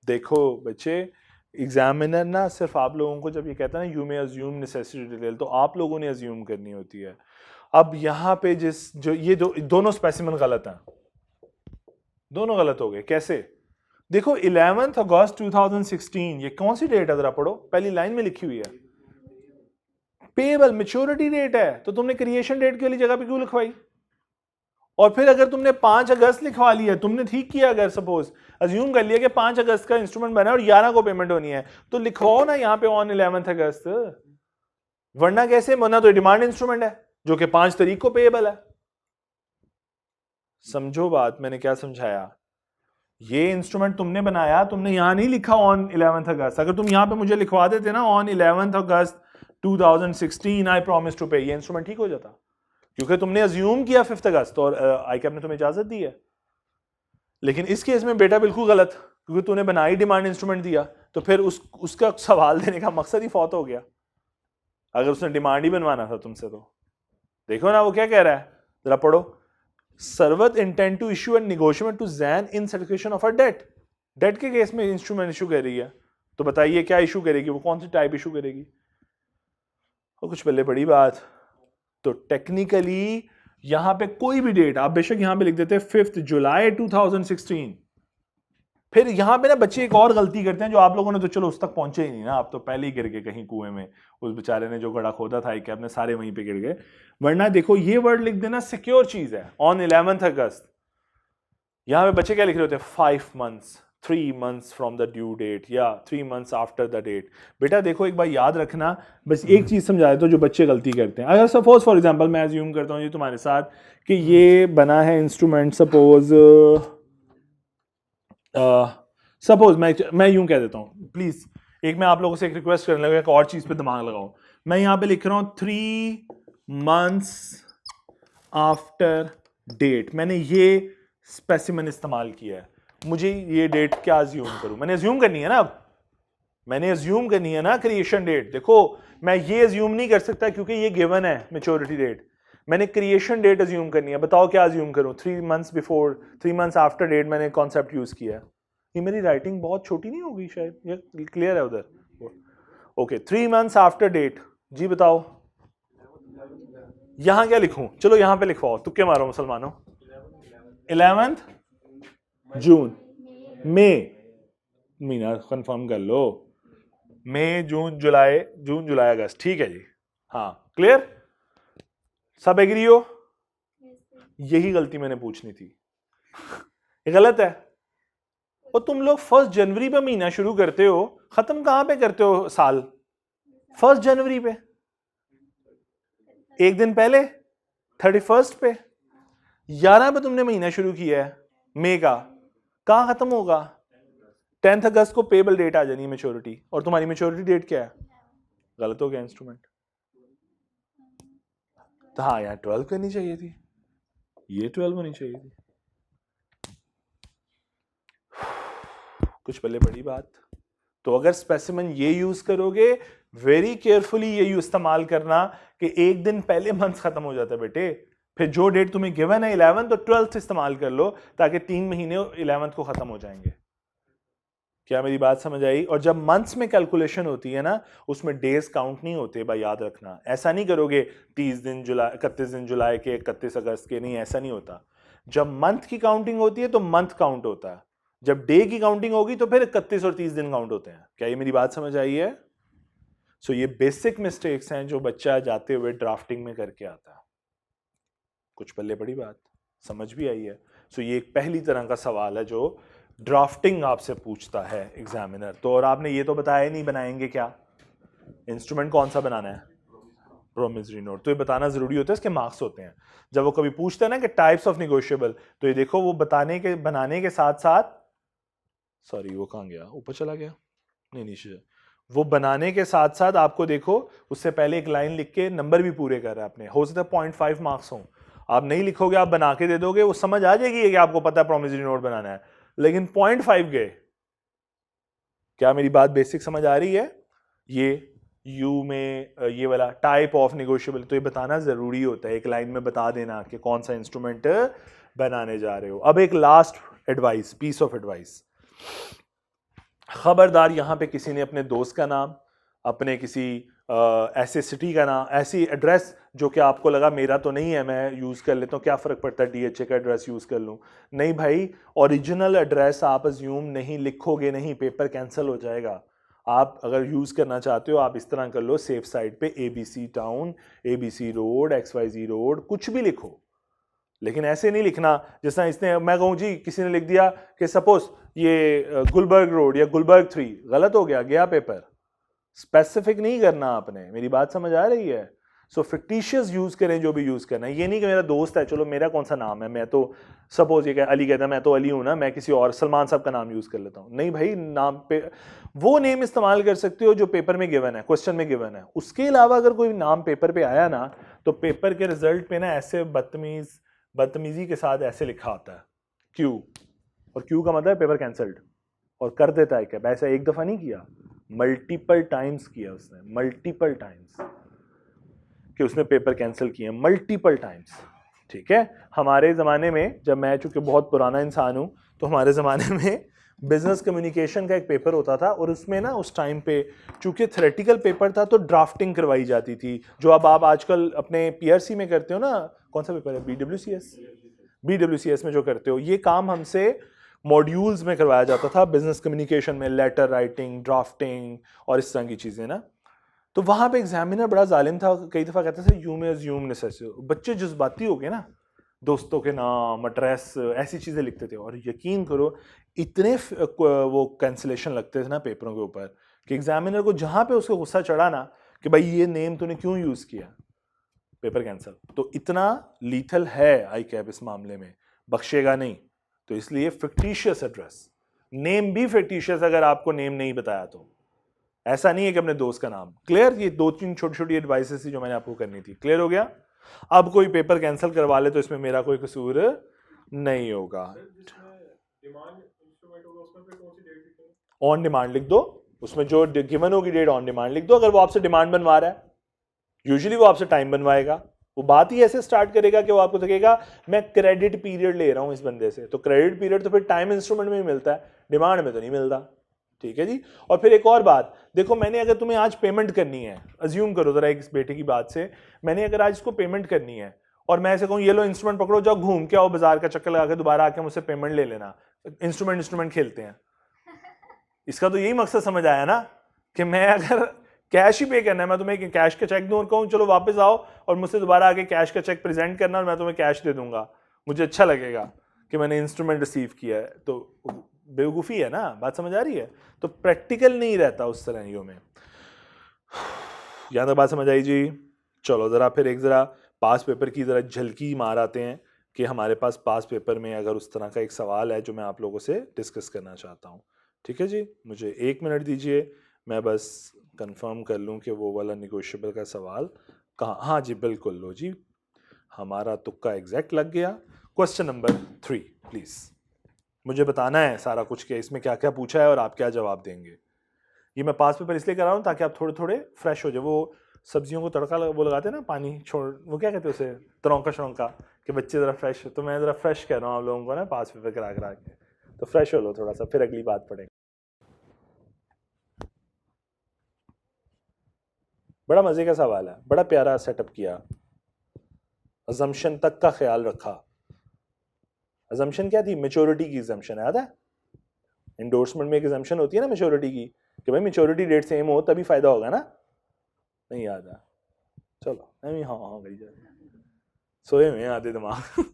[SPEAKER 1] देखो बच्चे, एग्जामिनर ना सिर्फ आप लोगों को जब ये कहता है ना you may assume necessary detail, तो आप लोगों ने अज्यूम करनी होती है। अब यहाँ पे जो ये दोनों स्पेसिमन गलत हैं, दोनों गलत हो गए। कैसे? देखो 11 अगस्त 2016, ये कौन सी डेट है जरा पढ़ो, पहली लाइन में लिखी हुई है पेएबल मैच्योरिटी डेट है, तो तुमने क्रिएशन डेट के लिए जगह पे क्यों लिखवाई? और फिर अगर तुमने 5 अगस्त लिखवा लिया, तुमने ठीक किया, अगर सपोज अज्यूम कर लिया कि 5 अगस्त का इंस्ट्रूमेंट बना और 11 को पेमेंट होनी है, तो लिखवाओ ना यहाँ पे ऑन 11 अगस्त। वरना कैसे, वरना तो डिमांड इंस्ट्रूमेंट है जो कि 5 तारीख को पेएबल है। समझो बात मैंने क्या समझाया। ये इंस्ट्रूमेंट तुमने बनाया, तुमने यहां नहीं लिखा ऑन 11 अगस्त। अगर तुम यहां पे मुझे लिखवा देते ना on 11 August 2016 I promise to pay, ये इंस्ट्रूमेंट ठीक हो जाता। क्योंकि तुमने अज्यूम किया 5 अगस्त और आईकैप ने तुम्हें इजाजत दी है। लेकिन इस केस में बेटा बिल्कुल गलत, क्योंकि तूने बनाई डिमांड इंस्ट्रूमेंट दिया तो फिर उसका सवाल देने का मकसद ही फौत हो गया, अगर उसने डिमांड ही बनवाना था तुमसे। तो देखो ना वो क्या कह रहा है, जरा पढ़ो। Sarwat intend to issue and negotiate to Jain in satisfaction of a debt. Debt के केस में इंस्ट्रूमेंट इशू कर रही है, तो बताइए क्या इशू करेगी, वो कौन सी टाइप इशू करेगी। और कुछ पहले बड़ी बात, तो टेक्निकली यहां पे कोई भी डेट आप बेशक यहां पे लिख देते 5 जुलाई 2016। फिर यहां पे ना बच्चे एक और गलती करते हैं जो आप लोगों ने तो चलो उस तक पहुंचे ही नहीं ना, आप तो पहले ही गिर गए कहीं कुएं में, उस बेचारे ने जो गड्ढा खोदा था कि आपने सारे वहीं पे गिर गए। वरना देखो ये वर्ड लिख देना सिक्योर चीज है, ऑन 11 अगस्त। यहां पे बच्चे क्या लिख रहे होते हैं 5 months, 3 months from the due date या 3 months आफ्टर द डेट। बेटा देखो एक बार याद रखना, बस एक चीज समझा देता हूं जो बच्चे गलती करते हैं। अगर सपोज फॉर एग्जांपल मैं अज्यूम करता हूं जी तुम्हारे साथ कि ये बना है इंस्ट्रूमेंट, सपोज मैं यूं कह देता हूं, प्लीज एक मैं आप लोगों से एक रिक्वेस्ट करने लगा, एक और चीज पे दिमाग लगाओ। मैं यहां पे लिख रहा हूं 3 months आफ्टर डेट, मैंने ये स्पेसिमेन इस्तेमाल किया है, मुझे ये डेट क्या अज्यूम करूं, मैंने अज्यूम करनी है ना, अब मैंने अज्यूम करनी है ना क्रिएशन डेट। देखो मैं ये अज्यूम नहीं कर सकता क्योंकि ये गिवन है मैच्योरिटी डेट, मैंने क्रिएशन डेट अज्यूम करनी है। बताओ क्या अज्यूम करूं, 3 months before, 3 months after date मैंने कॉन्सेप्ट यूज किया है। ये मेरी राइटिंग बहुत छोटी नहीं होगी शायद, ये क्लियर है उधर। ओके 3 months आफ्टर डेट, जी बताओ यहां क्या लिखूं, चलो यहां पे लिखवाओ, तुक्के मारो मुसलमानों। 11 जून, मई, महीना कंफर्म कर लो, मई जून जुलाई अगस्त, ठीक है जी, हाँ क्लियर, सब एग्री हो। यही गलती मैंने पूछनी थी, ये गलत है। और तुम लोग 1 जनवरी पे महीना शुरू करते हो, खत्म कहां पे करते हो साल, 1 जनवरी पे, एक दिन पहले 31 पे, 11 पे तुमने महीना शुरू किया है मई का, कहां खत्म होगा, 10 अगस्त को पेबल डेट आ जानी है मैच्योरिटी, और तुम्हारी मैच्योरिटी डेट क्या है, गलत हो गया इंस्ट्रूमेंट। तो हाँ यार 12 करनी चाहिए थी, ये 12 होनी चाहिए थी। कुछ पहले बड़ी बात, तो अगर स्पेसिमेन ये यूज करोगे वेरी केयरफुली ये इस्तेमाल करना कि एक दिन पहले मंथ खत्म हो जाता है बेटे, फिर जो डेट तुम्हें गिवन है 11 तो 12th इस्तेमाल कर लो ताकि 3 महीने 11 को खत्म हो जाएंगे। क्या मेरी बात समझ आई। और जब मंथ्स में कैलकुलेशन होती है ना, उसमें डेज काउंट नहीं होते भाई, याद रखना। ऐसा नहीं करोगे 30 दिन जुलाई, 31 दिन जुलाई के, 31 अगस्त के, नहीं ऐसा नहीं होता। जब मंथ की काउंटिंग होती है तो मंथ काउंट होता है, जब डे की काउंटिंग होगी तो फिर 31 और 30 दिन काउंट होते हैं। क्या ये मेरी बात समझ आई है। सो ये बेसिक मिस्टेक्स हैं जो बच्चा जाते हुए ड्राफ्टिंग में करके आता है। कुछ पल्ले बड़ी बात समझ भी आई है। सो ये एक पहली तरह का सवाल है जो ड्राफ्टिंग आपसे पूछता है एग्जामिनर। तो और आपने ये तो बताया नहीं बनाएंगे क्या, इंस्ट्रूमेंट कौन सा बनाना है, प्रोमिसरी नोट। तो ये बताना जरूरी होता है, इसके मार्क्स होते हैं। जब वो कभी पूछता है ना कि टाइप्स ऑफ निगोशिएबल, तो ये देखो वो बनाने के साथ साथ, सॉरी वो कहाँ गया, ऊपर चला गया, नहीं नीचे, वो बनाने के साथ साथ आपको देखो उससे पहले एक लाइन लिख के नंबर भी पूरे कर रहा है आपने। हो सकता है 0.5 मार्क्स हो, आप नहीं लिखोगे, आप बना के दे दोगे, वो समझ आ जाएगी कि आपको पता है प्रोमिसरी नोट बनाना है, लेकिन 0.5 गए। क्या मेरी बात बेसिक समझ आ रही है। ये यू में ये वाला टाइप ऑफ निगोशिएबल, तो ये बताना जरूरी होता है, एक लाइन में बता देना कि कौन सा इंस्ट्रूमेंट बनाने जा रहे हो। अब एक last advice, piece of advice, खबरदार यहां पे किसी ने अपने दोस्त का नाम, अपने किसी ऐसे सिटी का नाम, ऐसी एड्रेस जो कि आपको लगा मेरा तो नहीं है, मैं यूज़ कर लेता हूँ, क्या फ़र्क पड़ता है डीएचए का एड्रेस यूज़ कर लूँ। नहीं भाई, ओरिजिनल एड्रेस आप अज्यूम नहीं लिखोगे, नहीं, पेपर कैंसिल हो जाएगा। आप अगर यूज़ करना चाहते हो आप इस तरह कर लो, सेफ साइड पे ABC town, ABC road, XYZ road, कुछ भी लिखो, लेकिन ऐसे नहीं लिखना जैसा इसने, मैं कहूँ जी किसी ने लिख दिया कि सपोज ये गुलबर्ग रोड या गुलबर्ग 3, गलत हो गया, गया पेपर। स्पेसिफिक नहीं करना आपने, मेरी बात समझ आ रही है। सो फिक्टिशियस यूज करें जो भी यूज करना है। ये नहीं कि मेरा दोस्त है, चलो मेरा कौन सा नाम है, मैं तो सपोज ये अली कहता है मैं तो अली हूं ना, मैं किसी और सलमान साहब का नाम यूज कर लेता हूं। नहीं भाई, नाम पे वो नेम इस्तेमाल कर सकते हो जो पेपर में गिवन है, क्वेश्चन में गिवन है। उसके अलावा अगर कोई नाम पेपर पे आया ना, तो पेपर के रिजल्ट पे ना ऐसे बदतमीजी के साथ ऐसे लिखा होता है क्यू, और क्यू का मतलब है पेपर कैंसल्ड। और कर देता है क्या, वैसा एक दफा नहीं किया, मल्टीपल टाइम्स किया उसने, मल्टीपल टाइम्स कि उसने पेपर कैंसिल किए, मल्टीपल टाइम्स। ठीक है, हमारे ज़माने में, जब मैं चूंकि बहुत पुराना इंसान हूं, तो हमारे ज़माने में बिजनेस कम्युनिकेशन का एक पेपर होता था, और उसमें ना उस टाइम पे चूंकि थ्योरेटिकल पेपर था तो ड्राफ्टिंग करवाई जाती थी, जो अब आप आजकल अपने पीआरसी में करते हो ना। कौन सा पेपर है, बीडब्ल्यूसीएस? बीडब्ल्यूसीएस में जो करते हो, ये काम हमसे मॉड्यूल्स में करवाया जाता था बिजनेस कम्युनिकेशन में, लेटर राइटिंग, ड्राफ्टिंग और इस तरह की चीज़ें ना। तो वहां पे एग्जामिनर बड़ा जालिम था, कई दफा कहते थे यू में अज्यूम नेसेसरी, बच्चे जज्बाती हो गए ना, दोस्तों के नाम, एड्रेस, ऐसी चीजें लिखते थे, और यकीन करो इतने वो कैंसिलेशन लगते थे ना पेपरों के ऊपर कि एग्जामिनर को जहां पे उसको गुस्सा चढ़ा ना कि भाई ये नेम तूने क्यों यूज किया, पेपर कैंसिल। तो इतना लीथल है आई कैप इस मामले में, बख्शेगा नहीं। तो इसलिए फिक्टिशियस एड्रेस, नेम भी फिक्टिशियस अगर आपको नेम नहीं बताया तो, ऐसा नहीं है कि अपने दोस्त का नाम। क्लियर? ये 2-3 छोटी छोटी एडवाइसेस थी जो मैंने आपको करनी थी। क्लियर हो गया? अब कोई पेपर कैंसिल करवा ले तो इसमें मेरा कोई कसूर नहीं होगा। ऑन डिमांड लिख दो, उसमें जो गिवन होगी डेट ऑन डिमांड लिख दो। अगर वो आपसे डिमांड बनवा रहा है, यूजुअली वो आपसे टाइम बनवाएगा, वो बात ही ऐसे स्टार्ट करेगा कि वो आपको लगेगा मैं क्रेडिट पीरियड ले रहा हूं इस बंदे से, तो क्रेडिट पीरियड तो फिर टाइम इंस्ट्रूमेंट में ही मिलता है, डिमांड में तो नहीं मिलता। ठीक है जी। और फिर एक और बात देखो, मैंने अगर तुम्हें आज पेमेंट करनी है, अज्यूम करो जरा एक बेटे की बात से, मैंने अगर आज इसको पेमेंट करनी है और मैं ऐसे कहूँ ये लो इंस्ट्रूमेंट पकड़ो, जाओ घूम के आओ बाजार का चक्कर लगा के दोबारा आके मुझसे पेमेंट ले लेना, इंस्ट्रूमेंट खेलते हैं। इसका तो यही मकसद समझ आया ना कि मैं अगर कैश ही पे करना है, मैं तुम्हें कैश का चेक दूं और कहूँ चलो वापस आओ और मुझसे दोबारा आके कैश का चेक प्रेजेंट करना और मैं तुम्हें कैश दे दूंगा, मुझे अच्छा लगेगा कि मैंने इंस्ट्रूमेंट रिसीव किया है, तो बेवकूफ़ी है ना। बात समझ आ रही है? तो प्रैक्टिकल नहीं रहता उस तरह में। यहाँ तक बात समझ आई जी? चलो ज़रा फिर एक ज़रा पास पेपर की ज़रा झलकी मार आते हैं कि हमारे पास पास पेपर में अगर उस तरह का एक सवाल है जो मैं आप लोगों से डिस्कस करना चाहता हूँ। ठीक है जी, मुझे 1 मिनट दीजिए, मैं बस कंफर्म कर लूँ कि वो वाला निगोशिएबल का सवाल कहाँ। हाँ जी बिल्कुल, लो जी, हमारा तुक्का एग्जैक्ट लग गया। Question number 3 please. मुझे बताना है सारा कुछ कि इसमें क्या क्या पूछा है और आप क्या जवाब देंगे। ये मैं पास पेपर इसलिए कर रहा हूँ ताकि आप थोड़े थोड़े फ्रेश हो जाए। वो सब्जियों को तड़का वो लगाते हैं ना, पानी छोड़, वो क्या कहते हैं उसे, तरौंका शरौंका, कि बच्चे ज़रा फ्रेश, तो मैं ज़रा फ्रेश कह रहा हूँ आप लोगों को ना, पास पेपर करा करा के, तो फ्रेश हो लो थोड़ा सा, फिर अगली बात पढ़ेंगे। बड़ा मज़े का सवाल है, बड़ा प्यारा सेटअप किया, अजम्पशन तक का ख्याल रखा। अजम्पशन क्या थी? मेच्योरिटी की अजम्पशन, याद है? इंडोर्समेंट में एक एग्जाम्पशन होती है ना मेच्योरिटी की, कि भाई मेच्योरिटी डेट सेम हो तभी फायदा होगा ना। नहीं याद है? चलो मैं भी हाँ हाँ कही जा, सोए हुए आधे दिमाग।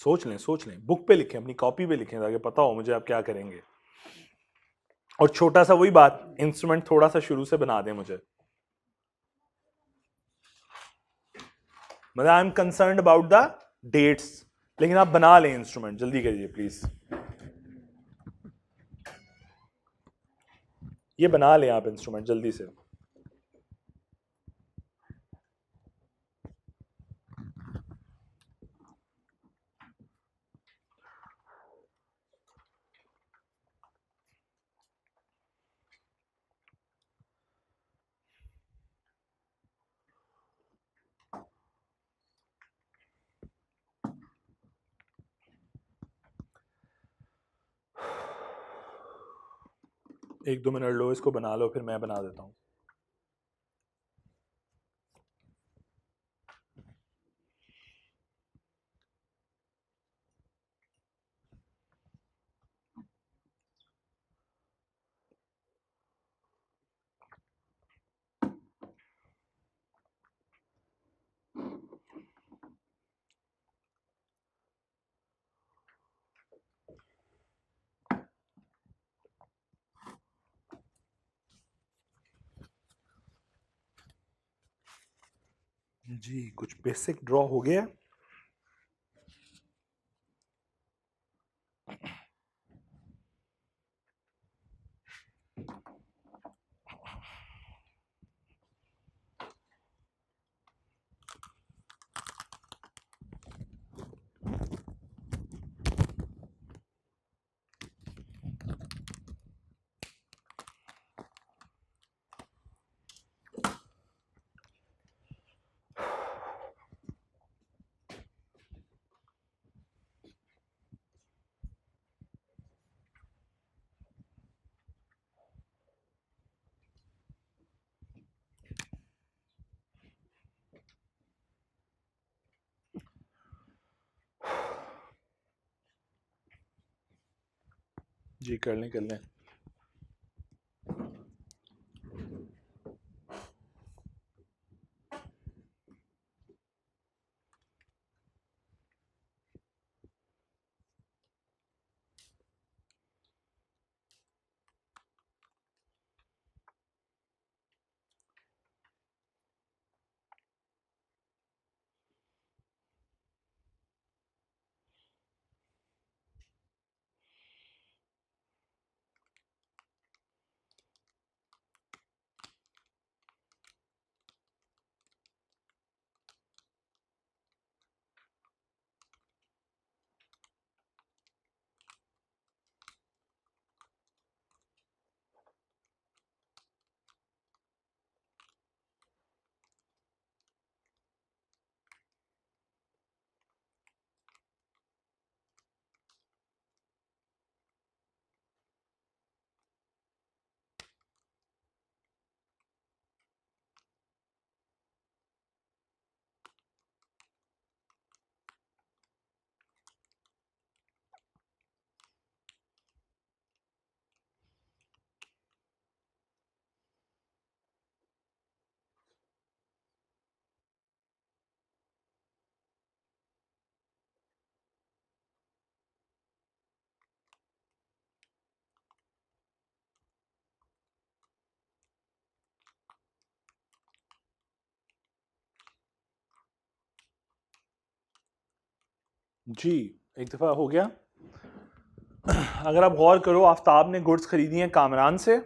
[SPEAKER 1] सोच लें, बुक पे लिखें, अपनी कॉपी पे लिखें ताकि पता हो मुझे आप क्या करेंगे। और छोटा सा वही बात, इंस्ट्रूमेंट थोड़ा सा शुरू से बना दें मुझे, मतलब I am concern about the dates, लेकिन आप बना लें इंस्ट्रूमेंट, जल्दी करिए प्लीज, ये बना लें आप इंस्ट्रूमेंट जल्दी से। एक दो मिनट लो, इसको बना लो, फिर मैं बना देता हूँ। जी कुछ बेसिक ड्रॉ हो गया। जी कर लें। जी एक दफ़ा हो गया। अगर आप गौर करो, आफ्ताब ने गुड्स खरीदी हैं कामरान से,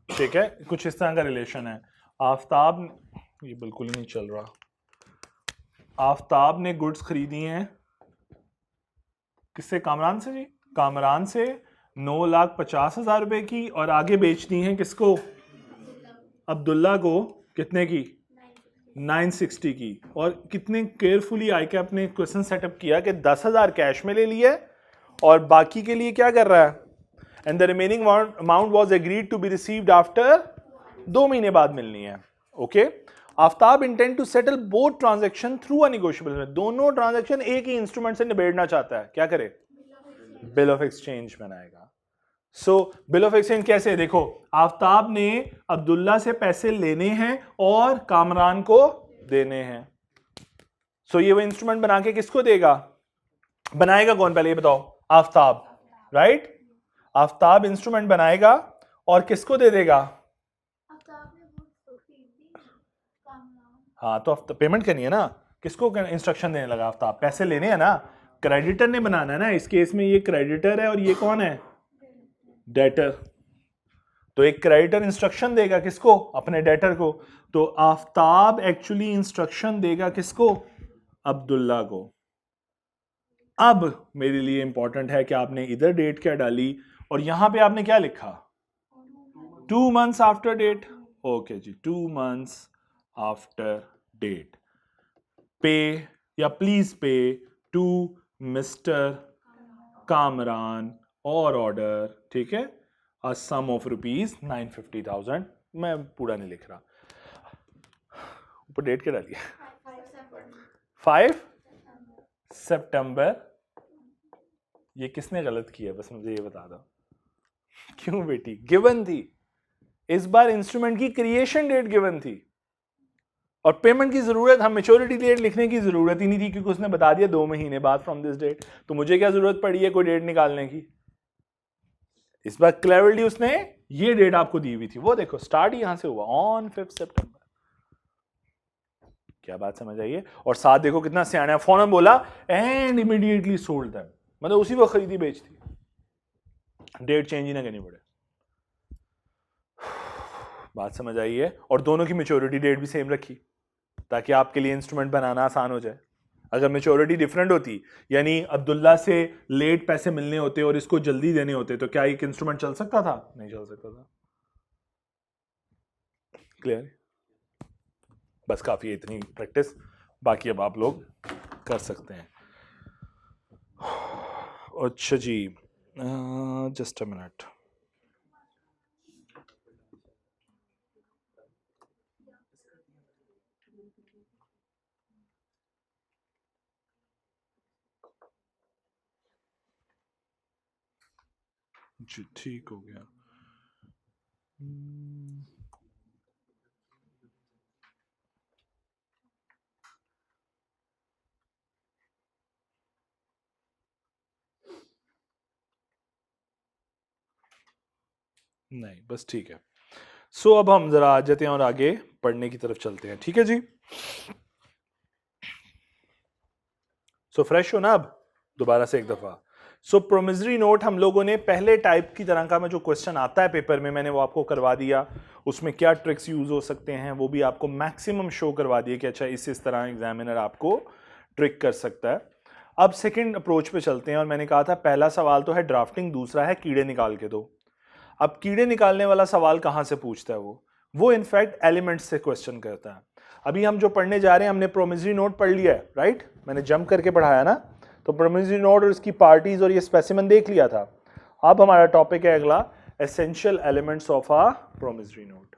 [SPEAKER 1] ठीक है, कुछ इस तरह का रिलेशन है। आफ्ताब, ये बिल्कुल ही नहीं चल रहा। आफ्ताब ने गुड्स खरीदी हैं किससे? कामरान से जी। कामरान से 9,50,000 रुपए की, और आगे बेच दी हैं किसको? अब्दुल्ला को। कितने की? 960 की। और कितने केयरफुली आईकैप ने क्वेश्चन सेटअप किया कि 10,000 कैश में ले लिया और बाकी के लिए क्या कर रहा है? And the remaining amount was agreed to be received after, 2 महीने बाद मिलनी है। Okay. Aftab intend to settle both transaction through a negotiable. दोनों ट्रांजैक्शन एक ही इंस्ट्रूमेंट से निबेड़ना चाहता है, क्या करे? बिल ऑफ एक्सचेंज बनाएगा। सो बिल ऑफ एक्सचेंज कैसे? देखो, आफ्ताब ने अब्दुल्ला से पैसे लेने हैं और कामरान को देने हैं। सो ये वो इंस्ट्रूमेंट बना के किसको देगा? बनाएगा कौन पहले ये बताओ? आफ्ताब, राइट? आफ्ताब इंस्ट्रूमेंट बनाएगा और किसको दे देगा? हाँ, तो पेमेंट करनी है ना। किसको इंस्ट्रक्शन देने लगा? आफ्ताब। पैसे लेने हैं ना, क्रेडिटर ने बनाना है ना। इस केस में ये क्रेडिटर है और ये कौन है? डेटर। तो एक क्रेडिटर इंस्ट्रक्शन देगा किसको? अपने डेटर को। तो आफ्ताब एक्चुअली इंस्ट्रक्शन देगा किसको? अब्दुल्ला को। अब मेरे लिए इंपॉर्टेंट है कि आपने इधर डेट क्या डाली और यहां पे आपने क्या लिखा? 2 months आफ्टर डेट। ओके जी, 2 months आफ्टर डेट। पे या please pay to mister Kamran और ऑर्डर, ठीक है, अ सम ऑफ ₹950,000। मैं पूरा नहीं लिख रहा, ऊपर डेट क्या डाली है? 5 सितंबर। ये किसने गलत किया, बस मुझे ये बता दो। क्यों बेटी? गिवन थी इस बार, इंस्ट्रूमेंट की क्रिएशन डेट गिवन थी और पेमेंट की जरूरत, हम मेच्योरिटी डेट लिखने की जरूरत ही नहीं थी क्योंकि उसने बता दिया 2 महीने बाद फ्रॉम दिस डेट। तो मुझे क्या जरूरत पड़ी है कोई डेट निकालने की? इस बार क्लेवरली उसने ये डेट आपको दी हुई थी, वो देखो स्टार्ट यहां से हुआ ऑन 5 सितंबर। क्या बात समझ आई है? और साथ देखो कितना सियाना है, फौरन बोला एंड इमीडिएटली सोल्ड देम, मतलब उसी वक्त खरीदी बेच दी, डेट चेंज ही ना करनी पड़े। बात समझ आई है? और दोनों की मेच्योरिटी डेट भी सेम रखी ताकि आपके लिए इंस्ट्रूमेंट बनाना आसान हो जाए। अगर मेच्योरिटी डिफरेंट होती, यानी अब्दुल्ला से लेट पैसे मिलने होते और इसको जल्दी देने होते, तो क्या एक इंस्ट्रूमेंट चल सकता था? नहीं चल सकता था। क्लियर? बस काफी है इतनी प्रैक्टिस, बाकी अब आप लोग कर सकते हैं। अच्छा जी, जस्ट अ मिनट। जी ठीक हो गया। नहीं बस ठीक है। सो अब हम जरा आ जाते हैं और आगे पढ़ने की तरफ चलते हैं, ठीक है जी? सो फ्रेश हो ना अब दोबारा से एक दफा। सो प्रोमिसरी नोट हम लोगों ने पहले टाइप की तरह का में जो क्वेश्चन आता है पेपर में, मैंने वो आपको करवा दिया। उसमें क्या ट्रिक्स यूज हो सकते हैं वो भी आपको मैक्सिमम शो करवा दिए कि अच्छा इस तरह एग्जामिनर आपको ट्रिक कर सकता है। अब सेकंड अप्रोच पे चलते हैं, और मैंने कहा था पहला सवाल तो है ड्राफ्टिंग, दूसरा है कीड़े निकाल के दो। अब कीड़े निकालने वाला सवाल कहां से पूछता है? वो इनफैक्ट एलिमेंट्स से क्वेश्चन करता है। अभी हम जो पढ़ने जा रहे हैं, हमने प्रोमिसरी नोट पढ़ लिया है, राइट? मैंने जंप करके पढ़ाया ना, तो प्रोमिसरी नोट और इसकी पार्टीज और ये स्पेसिमेन देख लिया था। अब हमारा टॉपिक है अगला, essential elements of a promissory note.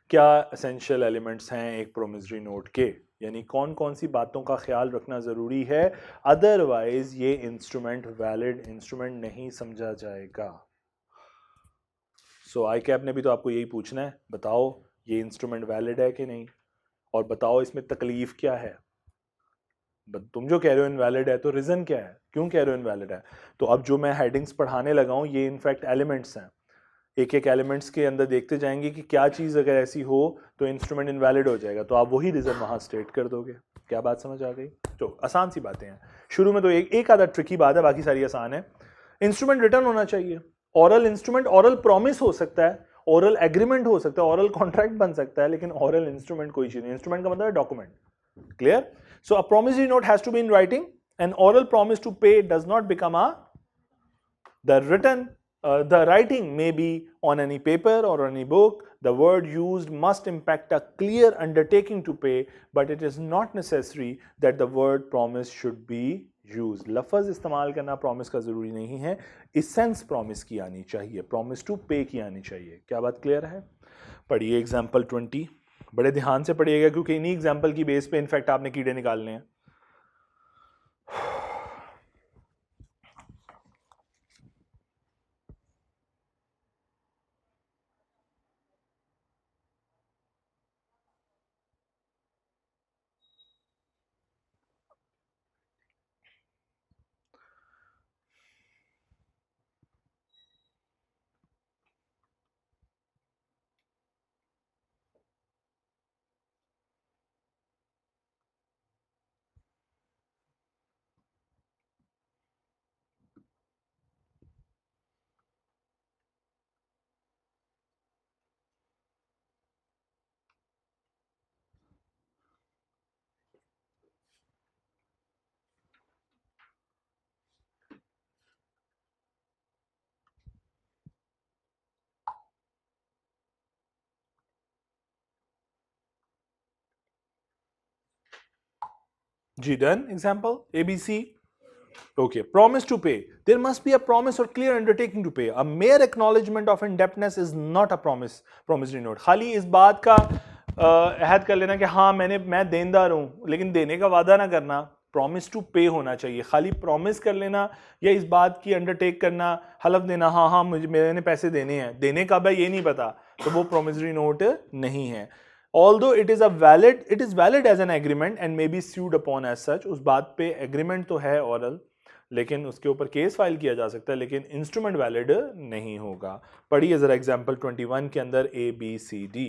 [SPEAKER 1] क्या एसेंशियल एलिमेंट्स हैं एक प्रोमिसरी नोट के, यानी कौन कौन सी बातों का ख्याल रखना जरूरी है, अदरवाइज ये इंस्ट्रूमेंट वैलिड इंस्ट्रूमेंट नहीं समझा जाएगा। सो आई कैप ने भी तो आपको यही पूछना है, बताओ ये इंस्ट्रूमेंट वैलिड है कि नहीं, और बताओ इसमें तकलीफ क्या है। तुम जो कह रहे हो इनवैलिड है, तो रीजन क्या है, क्यों कह रहे हो इनवैलिड है? तो अब जो मैं हेडिंग्स पढ़ाने लगा हूं ये इनफैक्ट एलिमेंट्स हैं। एक एक एलिमेंट्स के अंदर देखते जाएंगे कि क्या चीज अगर ऐसी हो तो इंस्ट्रूमेंट इनवैलिड हो जाएगा, तो आप वही रीजन वहां स्टेट कर दोगे। क्या बात समझ आ गई? तो आसान सी बातें हैं। शुरू में तो एक आधा ट्रिकी बात है, बाकी सारी आसान है। इंस्ट्रूमेंट रिटर्न होना चाहिए। ओरल इंस्ट्रूमेंट, ओरल प्रॉमिस हो सकता है, ओरल एग्रीमेंट हो सकता है, ओरल कॉन्ट्रैक्ट बन सकता है, लेकिन ओरल इंस्ट्रूमेंट कोई चीज नहीं। इंस्ट्रूमेंट का मतलब है document. Clear? So a promissory note has to be in writing. An oral promise to pay does not become the writing may be on any paper or any book. The word used must impact a clear undertaking to pay, but it is not necessary that the word promise should be used. लफ्ज इस्तेमाल करना promise का जरूरी नहीं है, essence promise की आनी चाहिए, प्रॉमिस टू पे की आनी चाहिए। क्या बात क्लियर है? पढ़िए एग्जाम्पल 20, बड़े ध्यान से पढ़िएगा क्योंकि इन्हीं एग्जाम्पल की बेस पे इनफैक्ट आपने कीड़े निकालने हैं। G done. Example ABC. Okay. Promise to pay. There must be a promise or clear undertaking to pay. A mere acknowledgement of indebtedness is not a promissory note. खाली इस बात का अहद कर लेना कि हाँ मैं देनदार हूं, लेकिन देने का वादा ना करना। प्रॉमिस टू पे होना चाहिए। खाली प्रॉमिस कर लेना या इस बात की अंडरटेक करना, हलफ देना हाँ हाँ मैंने पैसे देने हैं, देने कब है ये नहीं पता, तो वो प्रॉमिसरी नोट नहीं है। Although it is valid as an agreement and may be sued upon as such, उस बात पे एग्रीमेंट तो है oral, लेकिन उसके ऊपर केस फाइल किया जा सकता है, लेकिन इंस्ट्रूमेंट वैलिड नहीं होगा। पढ़िए जरा एग्जांपल 21 के अंदर ABCD।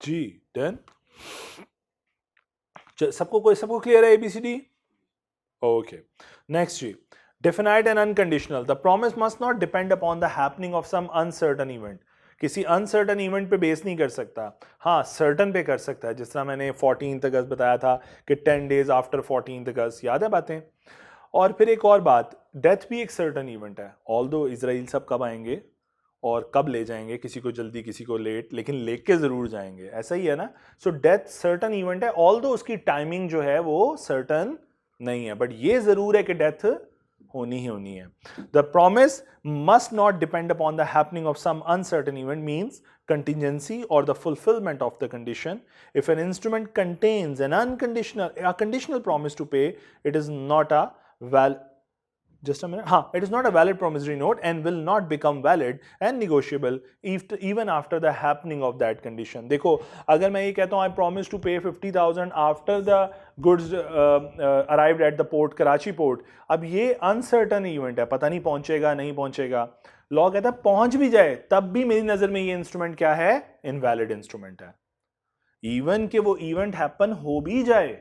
[SPEAKER 1] जी डन। सबको क्लियर है ABCD? ओके नेक्स्ट जी, definite and unconditional. The promise must not depend upon the happening of some uncertain event. किसी अनसर्टन इवेंट पे बेस नहीं कर सकता, हाँ सर्टन पे कर सकता है, जिस तरह मैंने 14 अगस्त बताया था कि 10 days आफ्टर 14 अगस्त, याद है बातें। और फिर एक और बात, डेथ भी एक सर्टन इवेंट है, ऑल्दो इजराइल सब कब आएंगे और कब ले जाएंगे, किसी को जल्दी किसी को लेट, लेकिन लेके जरूर जाएंगे, ऐसा ही है ना। सो डेथ सर्टन इवेंट है, ऑल्दो उसकी टाइमिंग जो है वो सर्टन नहीं है, बट ये जरूर है कि डेथ होनी ही होनी है। The promise must not depend upon the happening of some uncertain event means contingency or the fulfillment of the condition. If an instrument contains an a conditional promise to pay, it is not a just a minute. It is not a valid promissory note and will not become valid and negotiable even after the happening of that condition. देखो, अगर मैं ये कहता हूँ I promise to pay 50,000 after the goods arrived at the port, Karachi port, अब ये uncertain event है, पता नहीं पहुंचेगा नहीं पहुंचेगा, लॉ कहता है पहुंच भी जाए तब भी मेरी नजर में ये इंस्ट्रूमेंट क्या है, इनवैलिड इंस्ट्रूमेंट है। इवन कि वो इवेंट हैपन हो भी जाए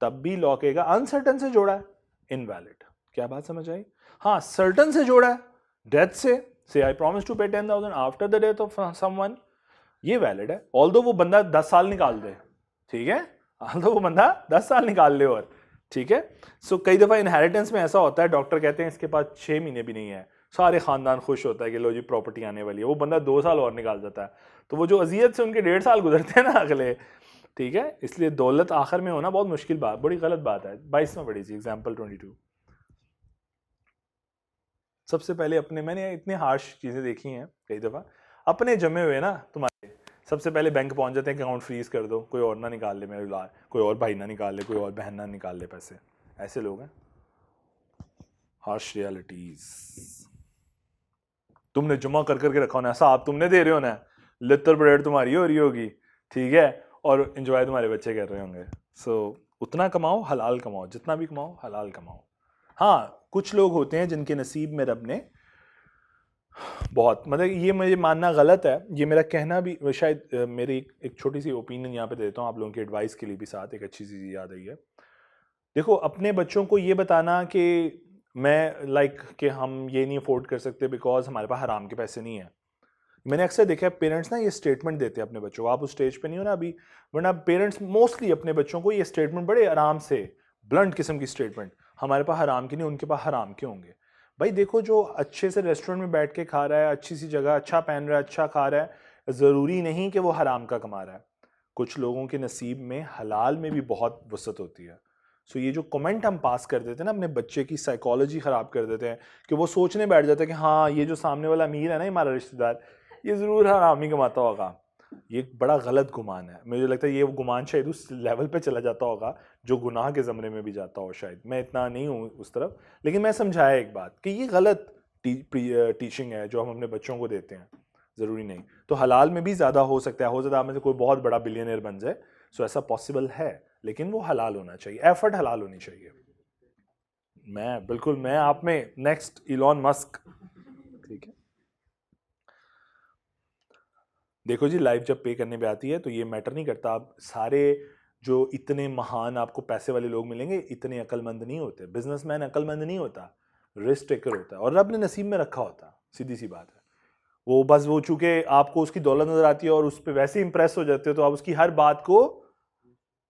[SPEAKER 1] तब भी लॉ कहेगा अनसर्टन से जोड़ा है, इनवैलिड। क्या बात समझ आई? हाँ, सर्टन से जोड़ा है, डेथ से आई प्रॉमिस टू पे 10,000 after the death of someone, ये वैलिड है, ऑल्दो वो बंदा 10 साल निकाल दे, ठीक है, ऑल्दो वो बंदा 10 साल निकाल ले, और ठीक है। सो कई दफा इनहेरिटेंस में ऐसा होता है, डॉक्टर कहते हैं इसके पास 6 महीने भी नहीं है, सारे खानदान खुश होता है कि लो जी प्रॉपर्टी आने वाली है, वो बंदा 2 साल और निकाल जाता है, तो वो जो अजियत से उनके 1.5 साल गुजरते हैं ना अगले, ठीक है। इसलिए दौलत आखिर में होना बहुत मुश्किल बात, बड़ी गलत बात है। 22 में पढ़ी थी एग्जाम्पल 22। सबसे पहले अपने, मैंने इतने हार्श चीजें देखी हैं कई दफा, अपने जमे हुए ना तुम्हारे, सबसे पहले बैंक पहुंच जाते हैं कि अकाउंट फ्रीज कर दो, कोई और ना निकाल ले, मेरे लाल कोई और भाई ना निकाल ले, कोई और बहन ना निकाल ले पैसे, ऐसे लोग हैं। हार्श रियलिटीज, तुमने जमा कर करके रखा होना, साहब तुमने दे रहे हो ना, लिटर ब्रेड तुम्हारी हो रही होगी, ठीक है, और एंजॉय तुम्हारे बच्चे कर रहे होंगे। सो उतना कमाओ, हलाल कमाओ, जितना भी कमाओ हलाल कमाओ। हाँ, कुछ लोग होते हैं जिनके नसीब में रब ने बहुत, मतलब ये मुझे मानना गलत है, ये मेरा कहना भी शायद, मेरी एक छोटी सी ओपिनियन यहाँ पे देता हूँ आप लोगों की एडवाइस के लिए भी, साथ एक अच्छी चीज़ याद आई है। देखो, अपने बच्चों को ये बताना कि मैं कि हम ये नहीं अफोर्ड कर सकते बिकॉज हमारे पास हराम के पैसे नहीं है। मैंने अक्सर देखा है पेरेंट्स ना ये स्टेटमेंट देते हैं अपने बच्चों को, आप उस स्टेज पे नहीं हो ना अभी, वरना पेरेंट्स मोस्टली अपने बच्चों को ये स्टेटमेंट बड़े आराम से, ब्लंट किस्म की स्टेटमेंट, हमारे पास हराम के नहीं, उनके पास हराम के होंगे। भाई देखो, जो अच्छे से रेस्टोरेंट में बैठ के खा रहा है, अच्छी सी जगह, अच्छा पहन रहा है, अच्छा खा रहा है, ज़रूरी नहीं कि वो हराम का कमा रहा है। कुछ लोगों के नसीब में हलाल में भी बहुत वसत होती है। सो ये जो कमेंट हम पास कर देते हैं ना, अपने बच्चे की साइकोलॉजी ख़राब कर देते हैं कि वो सोचने बैठ जाता है कि हाँ ये जो सामने वाला अमीर है ना, हमारा रिश्तेदार, ये ज़रूर हराम ही कमाता होगा। ये बड़ा गलत गुमान है, मुझे लगता है ये गुमान शायद उस लेवल पे चला जाता होगा जो गुनाह के ज़मरे में भी जाता हो, शायद मैं इतना नहीं हूँ उस तरफ, लेकिन मैं समझाया एक बात कि ये गलत टीचिंग है जो हम अपने बच्चों को देते हैं, ज़रूरी नहीं। तो हलाल में भी ज़्यादा हो सकता है आप में से कोई बहुत बड़ा बिलियनियर बन जाए, सो ऐसा पॉसिबल है, लेकिन वो हलाल होना चाहिए, एफर्ट हलाल होनी चाहिए। मैं आप में नेक्स्ट इलॉन मस्क, ठीक है। देखो जी, लाइफ जब पे करने पे आती है तो ये मैटर नहीं करता, आप सारे जो इतने महान आपको पैसे वाले लोग मिलेंगे इतने अक्लमंद नहीं होते, बिजनेसमैन अक्लमंद नहीं होता, रिस्क टेकर होता है, और रब ने नसीब में रखा होता, सीधी सी बात है। वो बस वो चूंकि आपको उसकी दौलत नजर आती है और उस पर वैसे इंप्रेस हो जाते हो, तो आप उसकी हर बात को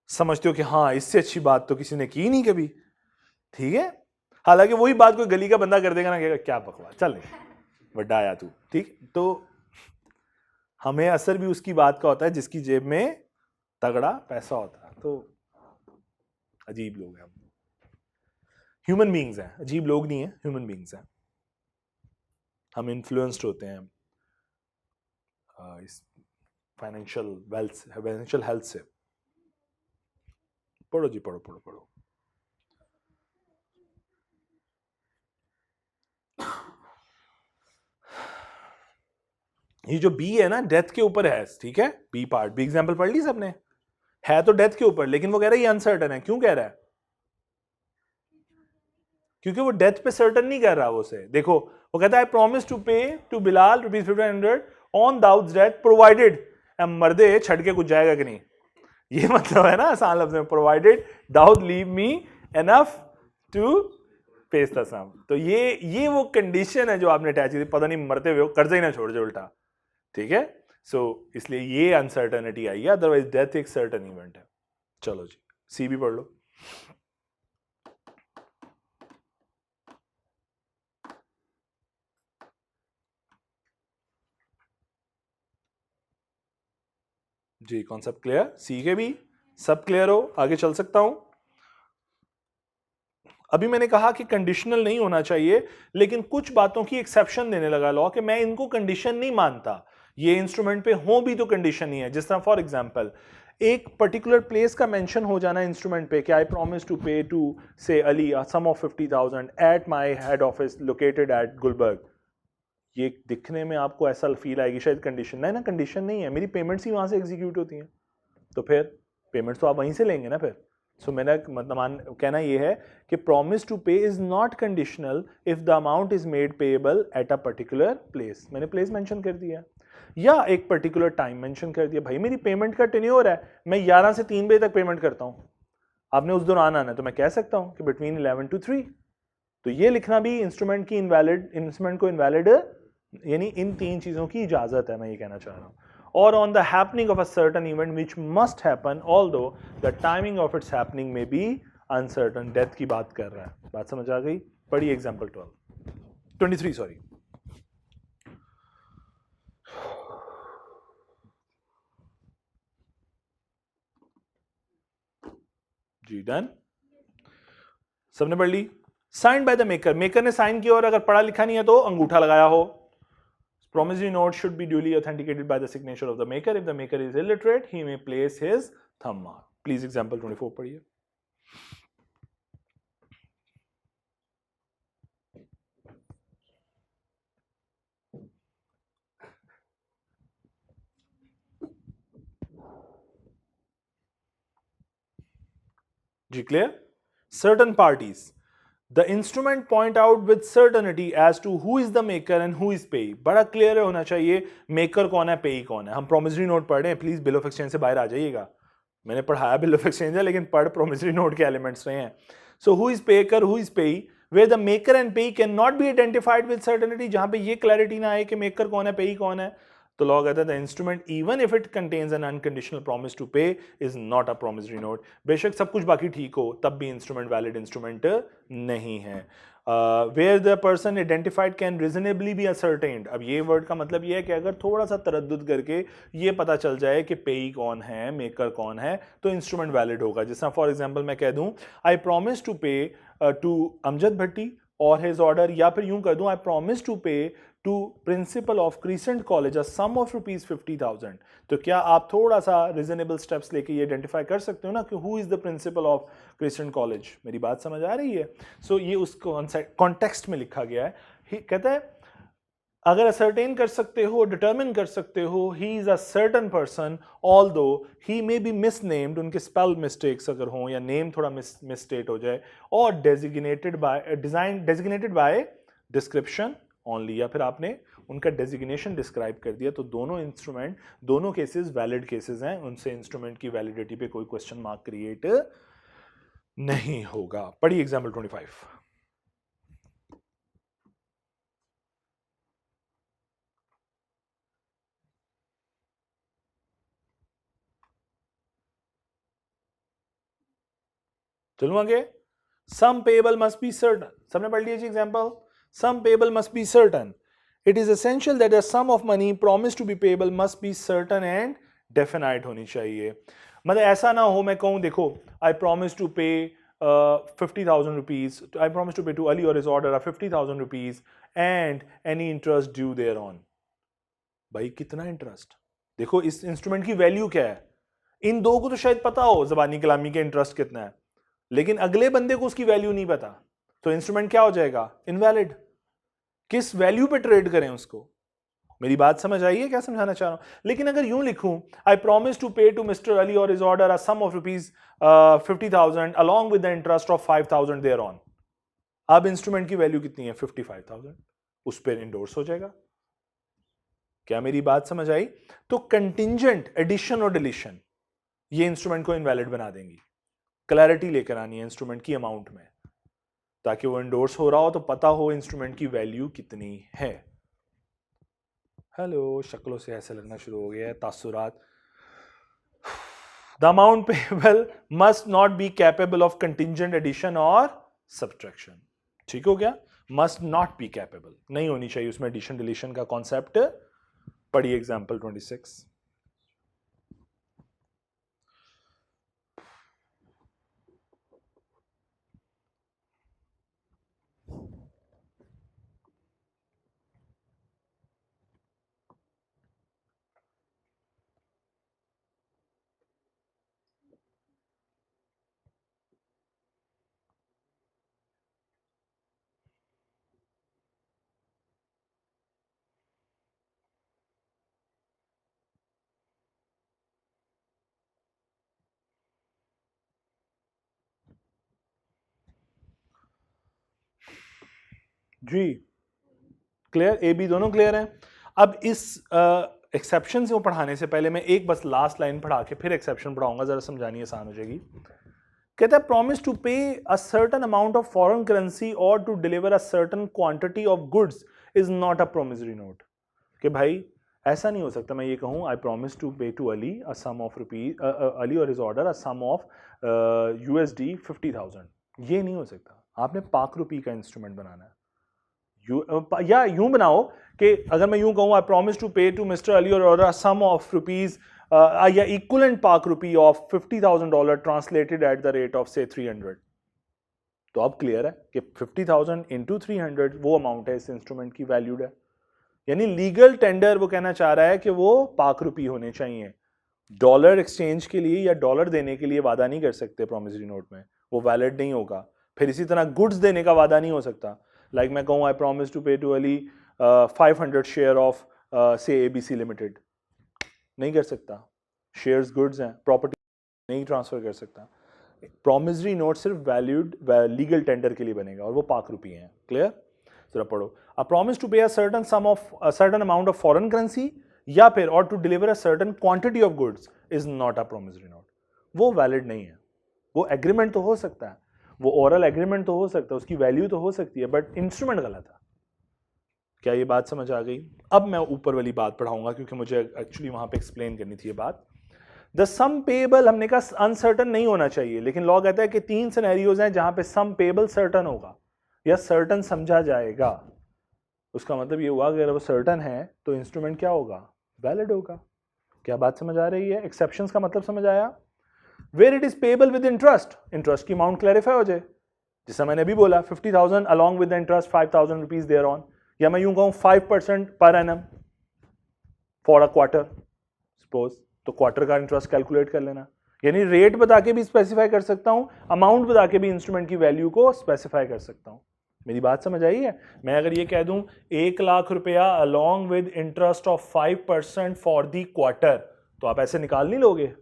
[SPEAKER 1] समझते हो कि हाँ इससे अच्छी बात तो किसी ने की नहीं कभी, ठीक है। हालांकि वही बात कोई गली का बंदा कर देगा ना, कहेगा क्या बकवास, चल बड्डा आया तू, ठीक। तो हमें असर भी उसकी बात का होता है जिसकी जेब में तगड़ा पैसा होता है। तो अजीब लोग हैं हम, ह्यूमन बींग्स हैं, अजीब लोग नहीं है, ह्यूमन बींग्स हैं। हम इन्फ्लुएंस्ड होते हैं इस फाइनेंशियल हेल्थ से। पढ़ो जी, पढ़ो पढ़ो पढ़ो। ये जो बी है ना, डेथ के ऊपर है, ठीक है, बी पार्ट, बी एग्जांपल पढ़ ली सबने, है तो डेथ के ऊपर, लेकिन वो कह रहा है ये अनसर्टन है। क्यों कह रहा है? क्योंकि वो डेथ पे सर्टन नहीं कर रहा वो से। देखो, वो कहता है I promise to pay to Bilal ₹1500 on Daud's death provided मर्दे छड़ के कुछ जाएगा कि नहीं, ये मतलब है ना आसान लफ्ज में, provided Daud leave me enough to pay the sum. तो ये वो कंडीशन है जो आपने अटैच की थी, पता नहीं मरते हुए कर्जा ही ना छोड़ दे उल्टा, ठीक है। सो इसलिए ये अनसर्टेनिटी आई है, अदरवाइज डेथ एक सर्टन इवेंट है। चलो जी, सी भी पढ़ लो। जी कॉन्सेप्ट क्लियर, सी के भी सब क्लियर हो, आगे चल सकता हूं। अभी मैंने कहा कि कंडीशनल नहीं होना चाहिए, लेकिन कुछ बातों की एक्सेप्शन देने लगा लॉ कि मैं इनको कंडीशन नहीं मानता, ये इंस्ट्रूमेंट पे हो भी तो कंडीशन ही है। जिस तरह फॉर एग्जांपल एक पर्टिकुलर प्लेस का मेंशन हो जाना इंस्ट्रूमेंट पे कि I promise to pay to से Ali a sum of 50,000 at my head office located at Gulberg. ये दिखने में आपको ऐसा फील आएगी शायद कंडीशन, नहीं ना कंडीशन नहीं है, मेरी पेमेंट्स ही वहां से एग्जीक्यूट होती हैं, तो फिर पेमेंट्स तो आप वहीं से लेंगे ना फिर। सो मेरा मतलब कहना यह है कि promise to pay is not conditional if the amount is made payable at a particular place. मैंने प्लेस मेंशन कर दिया, या एक पर्टिकुलर टाइम मेंशन कर दिया, भाई मेरी पेमेंट का टेन्योर है, मैं 11 से 3 बजे तक पेमेंट करता हूं, आपने उस दौरान आना है, तो मैं कह सकता हूं कि बिटवीन 11 to 3। तो ये लिखना भी इंस्ट्रूमेंट की इनवैलिड, इंस्ट्रूमेंट को इनवैलिड, यानी इन तीन चीजों की इजाजत है, मैं ये कहना चाह रहा हूं। or on the happening of a certain event which must happen although the timing of its happening may be uncertain। Death की बात कर रहा है, बात समझ आ गई। पढ़िए एग्जांपल 23 सॉरी। जी डन, सबने पढ़ ली। Sign by the maker, maker ने साइन किया, और अगर पढ़ा लिखा नहीं है तो अंगूठा लगाया हो। Promissory note should be duly authenticated by the signature of the maker. If the maker is illiterate, he may place his thumb mark. Please example 24 पढ़िए। जी clear? Certain parties. The instrument point out with certainty as to who is the maker and who is payee। बड़ा clear होना चाहिए maker कौन है, पेई कौन है। हम प्रोमिसरी नोट पढ़ रहे हैं, प्लीज बिल ऑफ एक्सचेंज से बाहर आ जाइएगा। मैंने पढ़ाया बिल ऑफ एक्सचेंज है, लेकिन पढ़ प्रोमिसरी नोट के एलिमेंट्स रहे हैं। So who is picker, who is पेई, where the maker and payee cannot be identified with certainty, जहां पे ये क्लैरिटी ना आए कि मेकर कौन है, पेई कौन है, तो लॉ कहता है the instrument even if it contains an unconditional promise to pay is not a promissory note. बेशक सब कुछ बाकी ठीक हो, तब भी इंस्ट्रूमेंट वैलिड इंस्ट्रूमेंट नहीं है। Where the person identified can reasonably be ascertained. अब ये वर्ड का मतलब ये है कि अगर थोड़ा सा तरद्दुद करके ये पता चल जाए कि पेई कौन है, मेकर कौन है, तो इंस्ट्रूमेंट वैलिड होगा। जैसा फॉर एग्जांपल मैं कह दूं I promise to pay to Amjad Bhatti or his order, या फिर यूं कर दूं I promise to pay to principal of Crescent College a sum of ₹50,000। तो क्या आप थोड़ा सा रिजनेबल स्टेप्स लेके ये आइडेंटिफाई कर सकते हो ना कि who is the principal of Crescent college. मेरी बात समझ आ रही है? सो ये उस कॉन्टेक्स्ट में लिखा गया है। कहता है अगर असर्टेन कर सकते हो, डिटर्मिन कर सकते हो, he is a certain person although he may be misnamed, उनके स्पेल मिस्टेक्स अगर हों या नेम थोड़ा मिसस्टेट हो जाए, और डेजिग्नेटेड बाय डिस्क्रिप्शन ओनली, या फिर आपने उनका डेजिग्नेशन डिस्क्राइब कर दिया, तो दोनों इंस्ट्रूमेंट, दोनों केसेस वैलिड केसेस हैं, उनसे इंस्ट्रूमेंट की वैलिडिटी पे कोई क्वेश्चन मार्क क्रिएट नहीं होगा। पढ़िए एग्जाम्पल 25। चलूं आगे। Sum payable must be certain, सबने पढ़ लिया जी example. Sum payable must be certain, it is essential that the sum of money promise to be payable must be certain and definite होनी चाहिए। मतलब ऐसा ना हो मैं कहूं देखो आई promise to pay 50,000 rupees, I promise to pay to Ali और his order 50,000 rupees and any interest due thereon. भाई कितना इंटरेस्ट, देखो इस इंस्ट्रूमेंट की वैल्यू क्या है, इन दो को तो शायद पता हो जबानी कलामी के इंटरेस्ट कितना है, लेकिन अगले बंदे को उसकी वैल्यू नहीं पता, तो इंस्ट्रूमेंट क्या हो जाएगा, इनवैलिड। किस वैल्यू पे ट्रेड करें उसको। मेरी बात समझ आई है क्या समझाना चाह रहा हूं। लेकिन अगर यूं लिखूं I promise to pay to mister Ali और his order a sum of ₹50,000 along with the interest of 5,000 thereon, अब इंस्ट्रूमेंट की वैल्यू कितनी है 55,000, उस पर इंडोर्स हो जाएगा। क्या मेरी बात समझ आई? तो कंटिंजेंट एडिशन और डिलीशन ये इंस्ट्रूमेंट को इनवैलिड बना देंगी। क्लैरिटी लेकर आनी है इंस्ट्रूमेंट की अमाउंट में, ताकि वो इंडोर्स हो रहा हो तो पता हो इंस्ट्रूमेंट की वैल्यू कितनी है। हेलो, शक्लों से ऐसे लगना शुरू हो गया है तासुरात। The amount payable must not be capable of contingent addition और सब्ट्रैक्शन। ठीक हो गया? मस्ट नॉट बी कैपेबल, नहीं होनी चाहिए उसमें एडिशन डिलीशन का कॉन्सेप्ट। पढ़िए एग्जाम्पल 26। जी क्लियर? ए बी दोनों क्लियर हैं? अब इस एक्सेप्शन को पढ़ाने से पहले मैं एक बस लास्ट लाइन पढ़ा के फिर एक्सेप्शन पढ़ाऊंगा, जरा समझानी आसान हो जाएगी। कहता है promise to pay a certain amount of foreign currency और to deliver a certain quantity of goods is not a promissory note. कि भाई ऐसा नहीं हो सकता मैं ये कहूं I promise to pay to Ali a sum of rupees, Ali और his order a sum of USD 50,000। ये नहीं हो सकता। आपने पाक रुपी का इंस्ट्रूमेंट बनाना है। या यूं बनाओ कि अगर मैं यूं कहूं I promise to pay to mister Ali और ऑर्डर सम ऑफ रुपीज या इक्वलेंट पाक rupee of $50,000 translated at the rate of से 300, तो अब क्लियर है कि 50,000 इंटू 300 वो अमाउंट है इस इंस्ट्रूमेंट की वैल्यूड है। यानी लीगल टेंडर वो कहना चाह रहा है कि वो पाक रुपी होने चाहिए। डॉलर एक्सचेंज के लिए या डॉलर देने के लिए वादा नहीं कर सकते प्रॉमिसरी नोट में, वो वैलिड नहीं होगा। फिर इसी तरह गुड्स देने का वादा नहीं हो सकता। लाइक मैं कहूँ आई promise to pay to Ali 500 share of से ABC लिमिटेड, नहीं कर सकता। शेयर्स गुड्स हैं, प्रॉपर्टी नहीं ट्रांसफर कर सकता। प्रॉमिसरी नोट सिर्फ वैल्यूड लीगल टेंडर के लिए बनेगा और वो पाक रुपी हैं। क्लियर? जरा पढ़ो। अ promise to pay a certain sum of a certain amount of foreign currency या फिर or to deliver a certain quantity of goods is not a promissory note. वो वैलिड नहीं है। वो एग्रीमेंट तो हो सकता है, वो ओरल एग्रीमेंट तो हो सकता है, उसकी वैल्यू तो हो सकती है, बट इंस्ट्रूमेंट गलत है। क्या ये बात समझ आ गई? अब मैं ऊपर वाली बात पढ़ाऊंगा क्योंकि मुझे एक्चुअली वहां पे एक्सप्लेन करनी थी ये बात। द सम पेएबल हमने कहा अनसर्टन नहीं होना चाहिए, लेकिन लॉ कहता है कि 3 सिनेरियोज हैं जहां पे सम पेएबल सर्टन होगा या सर्टन समझा जाएगा। उसका मतलब ये हुआ अगर वो सर्टन है तो इंस्ट्रूमेंट क्या होगा? वैलिड होगा। क्या बात समझ आ रही है? एक्सेप्शंस का मतलब समझ आया? Where it is payable with interest, interest की अमाउंट क्लैरिफाई हो जाए, जैसा मैंने अभी बोला 50,000 along with interest 5,000 rupees thereon, या मैं यूं कहूं 5% per annum for a quarter suppose, तो क्वार्टर का इंटरेस्ट कैलकुलेट कर लेना। यानी रेट बता के भी स्पेसिफाई कर सकता हूं, अमाउंट बता के भी इंस्ट्रूमेंट की वैल्यू को स्पेसिफाई कर सकता हूं। मेरी बात समझ आई है? मैं अगर ये कह दूं 1 लाख रुपया along with interest of 5% for the quarter, तो आप ऐसे निकाल नहीं लोगे।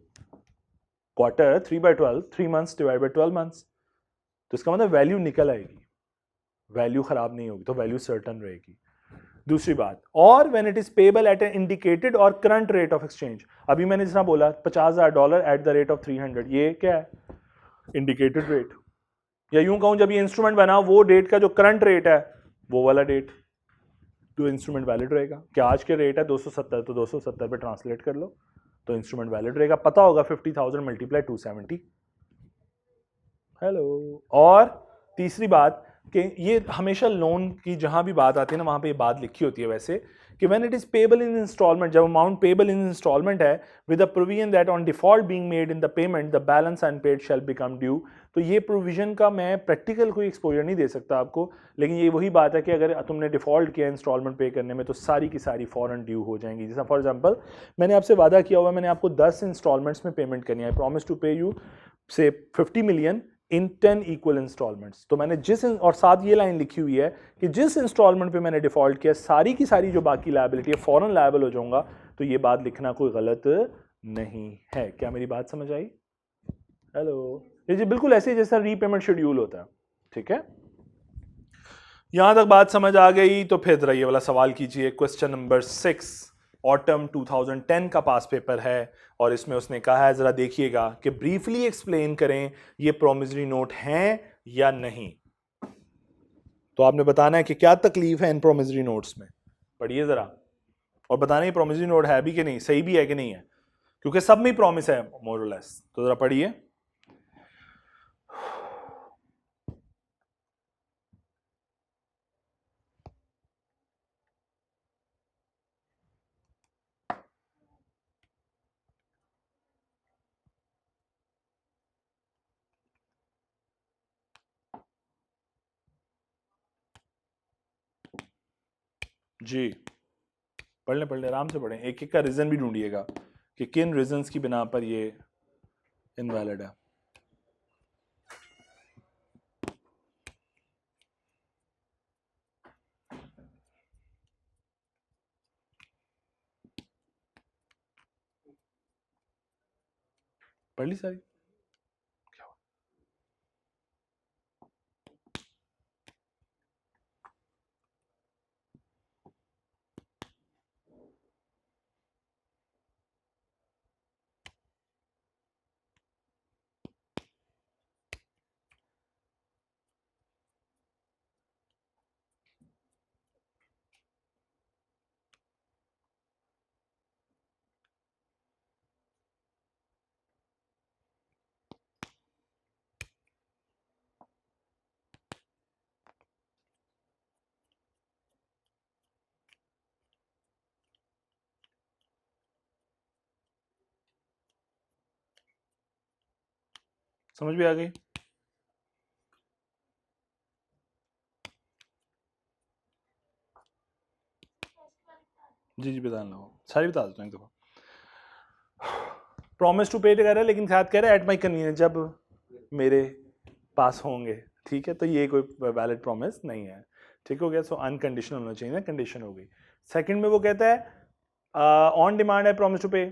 [SPEAKER 1] Quarter 3/12, 3 months divide by 12 months, तो इसका मतलब वैल्यू निकल आएगी, वैल्यू खराब नहीं होगी, तो वैल्यू सर्टन रहेगी। दूसरी बात, और when it is payable at an indicated or current rate of exchange, अभी मैंने जितना बोला $50,000 एट द रेट ऑफ 300, ये क्या है? Indicated rate. या यूं कहूं जब ये इंस्ट्रूमेंट बना वो डेट का जो करंट रेट है वो वाला डेट, तो इंस्ट्रूमेंट वैलिड रहेगा। क्या आज के रेट है 270, तो 270 पे ट्रांसलेट कर लो तो इंस्ट्रूमेंट वैलिड रहेगा। पता होगा 50,000 मल्टीप्लाई 270। हेलो। और तीसरी बात कि ये हमेशा लोन की जहां भी बात आती है ना वहां पे ये बात लिखी होती है वैसे कि when it is payable in instalment, जब अमाउंट पेबल इन इंस्टॉलमेंट है with a provision that on default being made in the payment the balance unpaid shall become due. तो ये प्रोविजन का मैं प्रैक्टिकल कोई एक्सपोजर नहीं दे सकता आपको, लेकिन ये वही बात है कि अगर तुमने डिफॉल्ट किया इंस्टॉलमेंट पे करने में तो सारी की सारी फॉरन ड्यू हो जाएंगी। जैसा फॉर एग्जांपल मैंने आपसे वादा किया हुआ, मैंने आपको 10 इंस्टॉलमेंट्स में पेमेंट करनी है, आई प्रॉमिस टू पे यू से 50 मिलियन इन 10 इक्वल इंस्टॉलमेंट्स। तो मैंने और साथ ये लाइन लिखी हुई है कि जिस इंस्टॉलमेंट पे मैंने डिफॉल्ट किया सारी की सारी जो बाकी लायबिलिटी है फॉरन लायबल हो जाऊंगा। तो ये बात लिखना कोई गलत नहीं है। क्या मेरी बात समझ आई? हेलो। ये जी बिल्कुल ऐसे जैसा रीपेमेंट शेड्यूल होता है। ठीक है, यहां तक बात समझ आ गई? तो फिर ये वाला सवाल कीजिए, क्वेश्चन नंबर 6 ऑटम 2010 का पास पेपर है और इसमें उसने कहा है, जरा देखिएगा कि ब्रीफली एक्सप्लेन करें ये प्रोमिसरी नोट हैं या नहीं। तो आपने बताना है कि क्या तकलीफ है इन प्रोमिसरी नोट्स में, पढ़िए जरा, और बताना ये प्रोमिसरी नोट है भी कि नहीं, सही भी है कि नहीं है, क्योंकि सब में प्रॉमिस है मोर और लेस। तो जरा पढ़िए। जी पढ़ लें आराम से पढ़ें, एक एक का रीजन भी ढूंढिएगा कि किन रीजंस की बिना पर ये इनवैलिड है। पढ़ ली सारी? समझ भी आ गई? जी बता लो, सारी बता देता हूँ एक दफ़ा। प्रॉमिस टू पे कह रहा है, लेकिन साथ कह रहा है एट माई कन्वीनियंस, जब मेरे पास होंगे, ठीक है। तो ये कोई वैलिड प्रॉमिस नहीं है, ठीक हो गया। सो अनकंडीशनल होना चाहिए ना, कंडीशन हो गई। सेकंड में वो कहता है ऑन डिमांड है प्रॉमिस टू पे,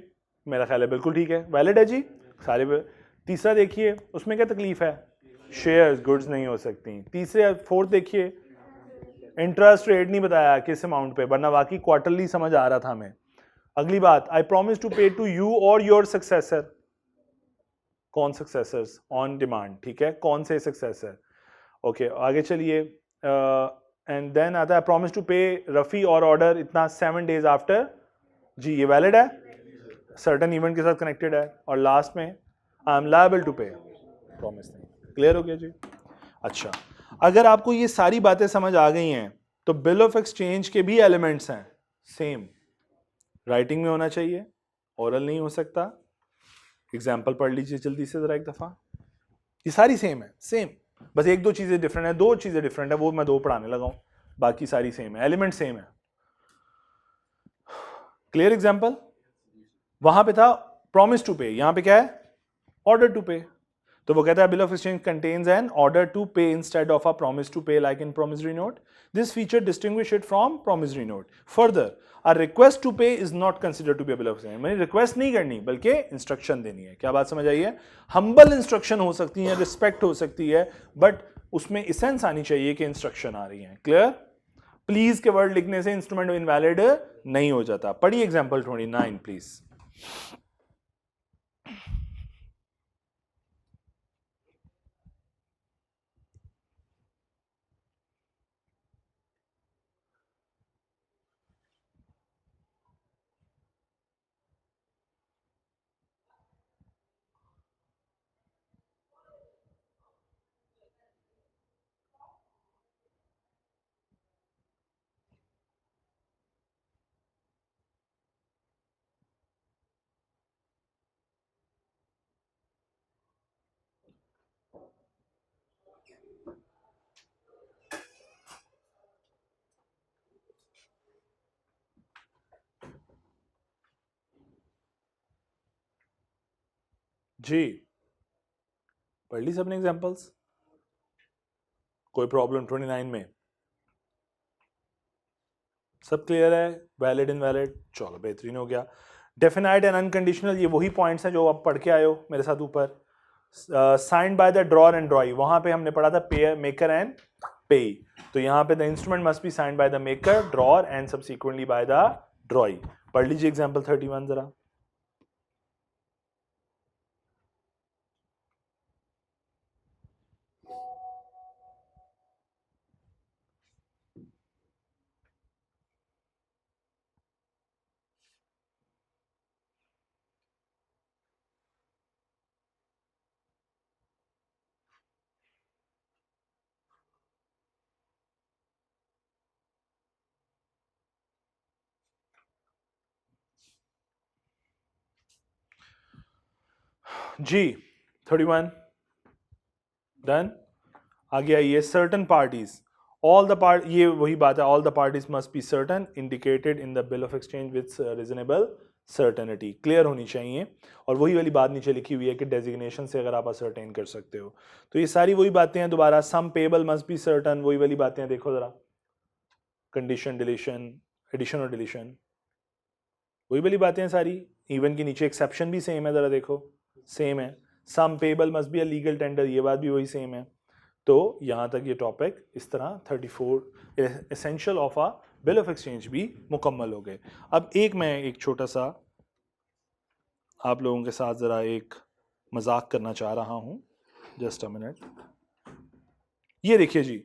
[SPEAKER 1] मेरा ख्याल है बिल्कुल ठीक है, वैलिड है जी सारे। तीसरा देखिए उसमें क्या तकलीफ है, शेयर्स गुड्स नहीं हो सकती। तीसरे फोर्थ देखिए इंटरेस्ट रेट नहीं बताया किस अमाउंट पे, वरना बाकी क्वार्टरली समझ आ रहा था हमें। अगली बात, आई promise to pay to you और योर सक्सेसर, कौन सक्सेसर्स ऑन डिमांड, ठीक है, कौन से सक्सेसर। ओके आगे चलिए, एंड देन आता है प्रॉमिस टू पे रफ़ी और ऑर्डर इतना 7 days आफ्टर, जी ये वैलिड है, सर्टन इवेंट के साथ कनेक्टेड है। और लास्ट में आई एम लायबल टू पे, प्रॉमिस नहीं। क्लियर हो गया जी? अच्छा, अगर आपको ये सारी बातें समझ आ गई हैं तो बिल ऑफ एक्सचेंज के भी एलिमेंट्स हैं सेम, राइटिंग में होना चाहिए, ओरल नहीं हो सकता। एग्जाम्पल पढ़ लीजिए जल्दी से जरा एक दफा, ये सारी सेम है, सेम, बस एक दो चीजें डिफरेंट है, दो चीजें डिफरेंट है, वो मैं दो पढ़ाने लगा हूं, बाकी सारी सेम है, एलिमेंट सेम है। क्लियर? एग्जाम्पल वहां पे था प्रॉमिस टू पे, यहां पे क्या है, ऑर्डर टू पे। तो वो कहता है bill of exchange contains an order to pay instead of a promise to pay like in promissory note, this feature distinguish it from promissory note. Further a request to pay is not considered to be a bill of exchange, मैंने request नहीं करनी बल्कि instruction देनी है। क्या बात समझ आई है? हम्बल इंस्ट्रक्शन हो सकती है, रिस्पेक्ट हो सकती है, बट उसमें इसेंस आनी चाहिए कि इंस्ट्रक्शन आ रही है। क्लियर? प्लीज के वर्ड लिखने से इंस्ट्रूमेंट इनवैलिड नहीं हो जाता। पढ़िए एग्जाम्पल 29 प्लीज। जी पढ़ ली सबने एग्जांपल्स? कोई प्रॉब्लम 29 में? सब क्लियर है? Valid invalid? चलो बेहतरीन हो गया। डेफिनाइट एंड अनकंडीशनल, ये वही पॉइंट्स हैं जो आप पढ़ के आए हो मेरे साथ ऊपर। Signed by the drawer and ड्रॉई, वहां पे हमने पढ़ा था पे मेकर एंड पे, तो यहाँ पे the instrument must be signed by the maker, drawer and subsequently by the ड्रॉई। पढ़ लीजिए एग्जाम्पल 31 जरा। जी 31 डन। आगे आइए, certain parties, all the part, ये वही बात है, all the parties must be certain indicated in the bill of exchange with reasonable certainty, clear होनी चाहिए। और वही वाली बात नीचे लिखी हुई है कि डेजिग्नेशन से अगर आप असर्टेन कर सकते हो, तो ये सारी वही बातें हैं। दोबारा सम पेबल मस्ट बी सर्टन, वही वाली बातें हैं, देखो जरा, कंडीशन, डिलीशन, एडिशन और डिलीशन, वही वाली बातें हैं सारी। इवन के नीचे एक्सेप्शन भी सेम है, जरा देखो, सेम है। Sum payable must be a legal tender, ये बात भी वही सेम है। तो यहाँ तक ये टॉपिक इस तरह 34 essential of a bill of exchange भी मुकम्मल हो गए। अब मैं एक छोटा सा आप लोगों के साथ ज़रा एक मजाक करना चाह रहा हूँ, जस्ट अ मिनट। ये देखिए जी,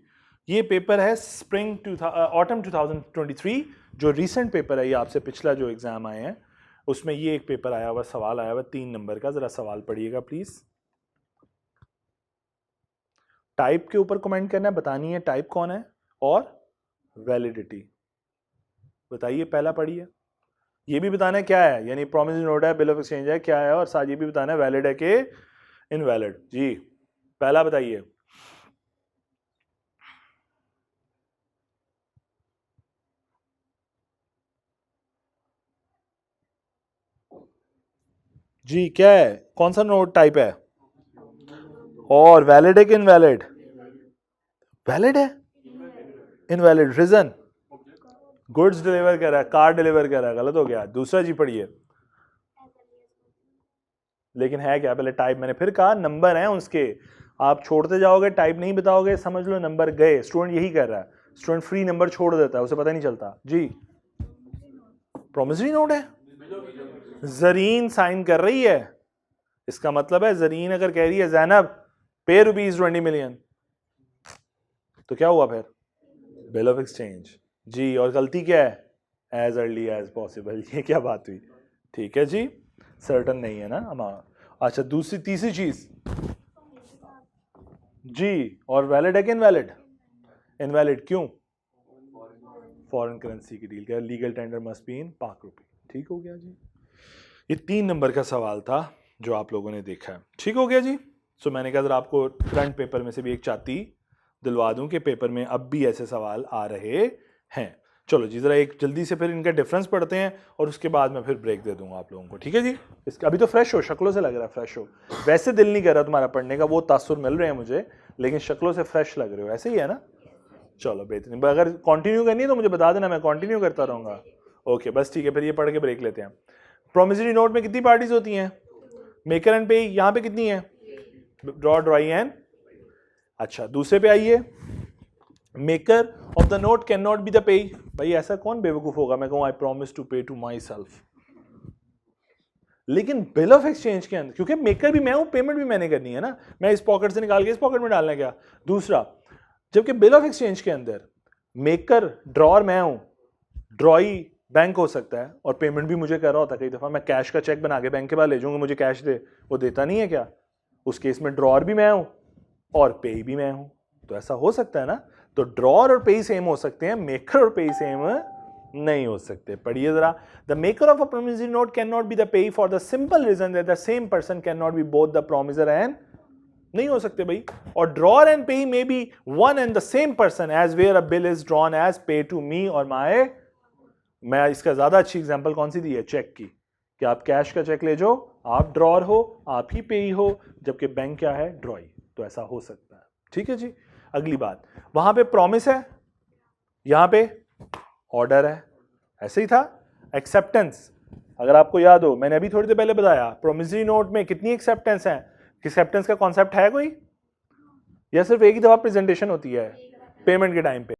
[SPEAKER 1] ये पेपर है स्प्रिंग ऑटम 2023, जो रीसेंट पेपर है, ये आपसे पिछला जो एग्ज़ाम आए हैं उसमें ये एक पेपर आया हुआ, सवाल आया हुआ 3 नंबर का। ज़रा सवाल पढ़िएगा प्लीज़। टाइप के ऊपर कमेंट करना है, बतानी है टाइप कौन है और वैलिडिटी बताइए। पहला पढ़िए, ये भी बताना है क्या है, यानी प्रॉमिसरी नोट है, बिल ऑफ एक्सचेंज है, क्या है, और साथ ये भी बताना है वैलिड है कि इनवैलिड। जी पहला बताइए। जी क्या है, कौन सा नोट टाइप है, और वैलिड है कि इनवैलिड? वैलिड है, इनवैलिड, रीजन गुड्स डिलीवर कर रहा है, कार डिलीवर कर रहा है, गलत हो गया। दूसरा जी पढ़िए। लेकिन है क्या, पहले टाइप, मैंने फिर कहा नंबर हैं उसके, आप छोड़ते जाओगे, टाइप नहीं बताओगे, समझ लो नंबर गए। स्टूडेंट यही कर रहा है, स्टूडेंट फ्री नंबर छोड़ देता है, उसे पता नहीं चलता। जी प्रॉमिसरी नोट है, जरीन साइन कर रही है, इसका मतलब है जरीन अगर कह रही है जैनब पे ₹20 मिलियन, तो क्या हुआ फिर, बिल ऑफ एक्सचेंज। जी और गलती क्या है, एज अर्ली एज पॉसिबल, ये क्या बात हुई, ठीक है जी, सर्टन नहीं है ना हमारा। अच्छा दूसरी तीसरी चीज जी, और वैलिड है कि इनवैलिड? इनवैलिड क्यों, फॉरेन करेंसी की डील का, legal tender must be in पाक रुपी। ठीक हो गया जी, ये 3 नंबर का सवाल था जो आप लोगों ने देखा है, ठीक हो गया जी। सो मैंने कहा जरा आपको फ्रंट पेपर में से भी एक चाती दिलवा दूं कि पेपर में अब भी ऐसे सवाल आ रहे हैं। चलो जी, जरा एक जल्दी से फिर इनका डिफरेंस पढ़ते हैं और उसके बाद मैं फिर ब्रेक दे दूंगा आप लोगों को, ठीक है जी। इसका अभी तो फ्रेश हो, शक्लों से लग रहा है फ्रेश हो, वैसे दिल नहीं कर रहा तुम्हारा पढ़ने का, वो तासुर मिल रहे हैं मुझे, लेकिन शक्लों से फ्रेश लग रहे हो, ऐसे ही है ना। चलो बेहतरीन, अगर कंटिन्यू करनी है तो मुझे बता देना, मैं कंटिन्यू करता रहूंगा। ओके बस ठीक है, फिर ये पढ़ के ब्रेक लेते हैं। प्रोमिसरी नोट में कितनी पार्टीज होती हैं, मेकर एंड पे, यहां पे कितनी है, ड्रॉ, ड्राई एंड। अच्छा दूसरे पे आइए, maker of the note can not be the पे। भाई ऐसा कौन बेवकूफ होगा, मैं कहूं I promise to pay to my self, लेकिन बिल ऑफ एक्सचेंज के अंदर, क्योंकि मेकर भी मैं हूं, पेमेंट भी मैंने करनी है ना, मैं इस पॉकेट से निकाल के इस पॉकेट में डालना है क्या। दूसरा, जबकि बिल ऑफ एक्सचेंज के अंदर मेकर ड्रॉर मैं हूं, ड्रॉई बैंक हो सकता है, और पेमेंट भी मुझे कर रहा होता है। कई दफा मैं कैश का चेक बना के बैंक के पास ले जाऊंगा, मुझे कैश दे, वो देता नहीं है क्या, उस केस में ड्रॉर भी मैं हूं और पे भी मैं हूं, तो ऐसा हो सकता है ना। तो ड्रॉर और पे सेम हो सकते हैं, मेकर और पे सेम नहीं हो सकते। पढ़िए जरा, the maker of a promissory note can not be the payee for the simple reason that the same person can not be both the promisor and, नहीं हो सकते भाई। और drawer and payee may be one and the same person as where a bill is drawn as pay to me or my, मैं इसका ज्यादा अच्छी example कौन सी दी है, चेक की, कि आप कैश का चेक ले जाओ, आप ड्रॉर हो, आप ही पे हो, जबकि बैंक क्या है, ड्रॉई, तो ऐसा हो सकता है। ठीक है जी। अगली बात, वहां पे प्रॉमिस है, यहां पे ऑर्डर है, ऐसे ही था। एक्सेप्टेंस, अगर आपको याद हो, मैंने अभी थोड़ी देर पहले बताया, प्रोमिसरी नोट में कितनी एक्सेप्टेंस है, एक्सेप्टेंस का कॉन्सेप्ट है कोई, या सिर्फ एक ही दफा प्रेजेंटेशन होती है पेमेंट के टाइम पे?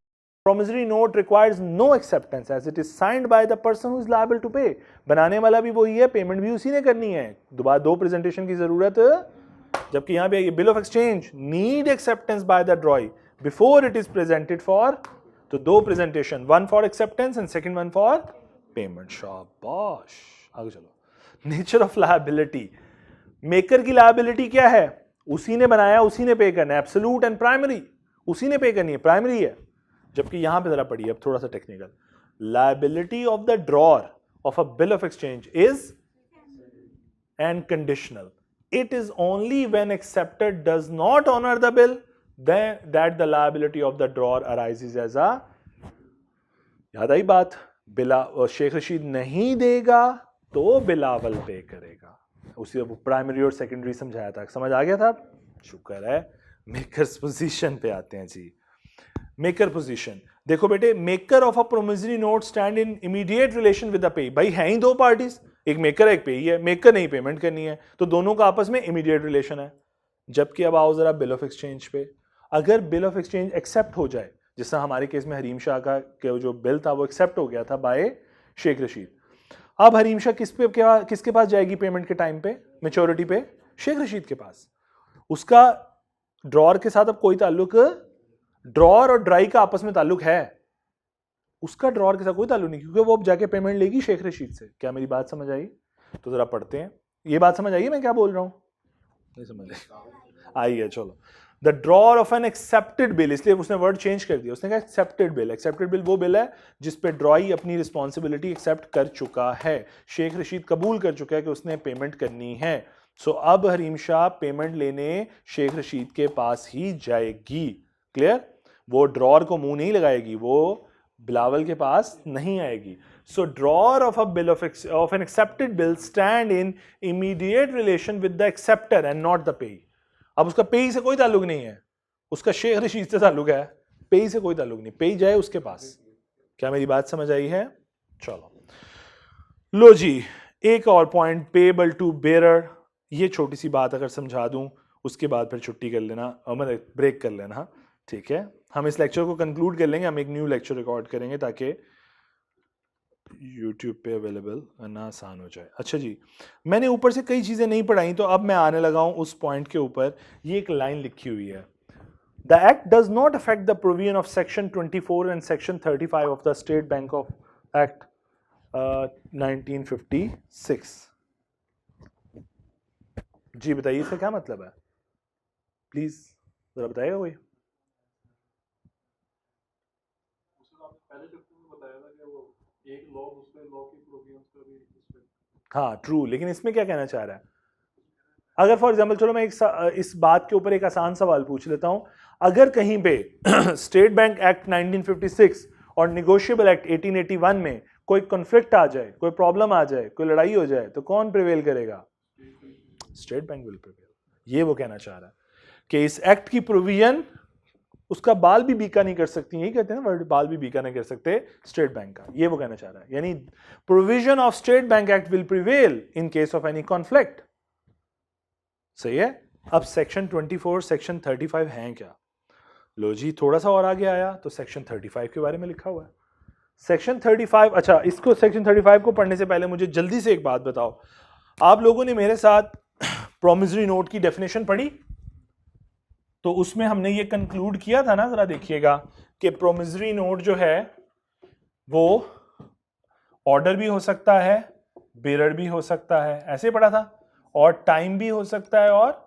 [SPEAKER 1] promissory note requires no acceptance as it is signed by the person who is liable to pay. बनाने वाला भी वही है, पेमेंट भी उसी ने करनी है, दोबारा दो प्रेजेंटेशन की जरूरत, जबकि यहां पे bill of exchange need acceptance by the ड्रॉई before it is presented for, तो दो presentation, one for acceptance and second one for payment. शाबाश. आगे चलो. Nature of liability. मेकर की लायबिलिटी क्या है? उसी ने बनाया, उसी ने पे करना है. एब्सोल्यूट एंड प्राइमरी, उसी ने पे करनी है, प्राइमरी है. जबकि यहां पे जरा पढ़िए, अब थोड़ा सा technical. Liability of the drawer of a bill of exchange is and conditional. It is only when acceptor does not honor the bill then that the liability of the drawer arises as a. याद आई बात? शेख रशीद नहीं देगा तो बिलावल पे करेगा. उसी primary और secondary समझाया था, समझ आ गया था? शुक्र है. मेकर्स पोजीशन पे आते हैं जी. मेकर पोजीशन देखो बेटे, maker of a promissory note stand in immediate relation with the pay. भाई हैं ही दो पार्टीज, एक मेकर है एक पेई है. मेकर नहीं पेमेंट करनी है तो दोनों का आपस में इमीडिएट रिलेशन है. जबकि अब आओ जरा बिल ऑफ एक्सचेंज पे. अगर बिल ऑफ एक्सचेंज एक्सेप्ट हो जाए, जैसा हमारे केस में हरीम शाह का जो बिल था वो एक्सेप्ट हो गया था बाय शेख रशीद. अब हरीम शाह किसके पास जाएगी पेमेंट के टाइम पे, मैच्योरिटी पे? शेख रशीद के पास. उसका ड्रॉअर के साथ अब कोई ताल्लुक, ड्रॉअर और ड्राई का आपस में ताल्लुक है, उसका ड्रॉअर के साथ कोई ताल्लुक नहीं, क्योंकि वो अब जाके पेमेंट लेगी शेख रशीद से. क्या मेरी बात समझ आई? तो जरा पढ़ते हैं. ये बात समझ आई मैं क्या बोल रहा हूं? नहीं समझ आई है. चलो. The drawer of an accepted bill, इसलिए उसने वर्ड चेंज कर दिया, उसने कहा एक्सेप्टेड बिल. एक्सेप्टेड बिल वो बिल है जिस पे ड्रॉई अपनी रिस्पॉन्सिबिलिटी एक्सेप्ट कर चुका है. शेख रशीद कबूल कर चुका है कि उसने पेमेंट करनी है. सो अब हरीम शाह पेमेंट लेने शेख रशीद के पास ही जाएगी. क्लियर? वो ड्रॉअर को मुंह नहीं लगाएगी, वो बिलावल के पास नहीं आएगी. So drawer of a bill of an accepted bill stand in immediate relation with the acceptor and not the payee. अब उसका पेई से कोई ताल्लुक नहीं है, उसका शेख रशीद से ताल्लुक है, पेई से कोई ताल्लुक नहीं. पेई जाए उसके पास. क्या मेरी बात समझ आई है? चलो. लो जी, एक और पॉइंट, पेएबल टू बेरर. ये छोटी सी बात अगर समझा दूं, उसके बाद फिर छुट्टी कर लेना, मतलब ब्रेक कर लेना. ठीक है, हम इस लेक्चर को कंक्लूड कर लेंगे, हम एक न्यू लेक्चर रिकॉर्ड करेंगे ताकि YouTube पे अवेलेबल करना आसान हो जाए. अच्छा जी, मैंने ऊपर से कई चीज़ें नहीं पढ़ाई, तो अब मैं आने लगा हूं उस पॉइंट के ऊपर. ये एक लाइन लिखी हुई है, the act does not affect the provision of section 24 and section 35 of the State bank of act 1956. जी बताइए, इसका क्या मतलब है? प्लीज जरा बताइएगा कोई. हाँ ट्रू, लेकिन इसमें क्या कहना चाह रहा है? अगर फॉर एग्जाम्पल, चलो मैं इस बात के ऊपर एक आसान सवाल पूछ लेता हूं. अगर कहीं पे स्टेट बैंक एक्ट 1956 और निगोशिएबल एक्ट 1881 में कोई कॉन्फ्लिक्ट आ जाए, कोई प्रॉब्लम आ जाए, कोई लड़ाई हो जाए, तो कौन प्रिवेल करेगा? State bank will prevail. ये वो कहना चाह रहा है कि इस एक्ट की प्रोविजन उसका बाल भी बीका नहीं कर सकती. यही कहते हैं ना वर्ड, बाल भी बीका नहीं कर सकते स्टेट बैंक का. ये वो कहना चाह रहा है, यानी provision of state Bank act will prevail in case of any conflict. सही है. अब सेक्शन 24 सेक्शन 35 हैं क्या? लो जी, थोड़ा सा और आगे आया तो सेक्शन 35 के बारे में लिखा हुआ है. सेक्शन 35, अच्छा इसको सेक्शन 35 को पढ़ने से पहले मुझे जल्दी से एक बात बताओ. आप लोगों ने मेरे साथ प्रोमिसरी नोट की डेफिनेशन पढ़ी? तो उसमें हमने ये कंक्लूड किया था ना, जरा देखिएगा कि प्रोमिसरी नोट जो है वो ऑर्डर भी हो सकता है, बेरर भी हो सकता है, ऐसे पढ़ा था, और टाइम भी हो सकता है और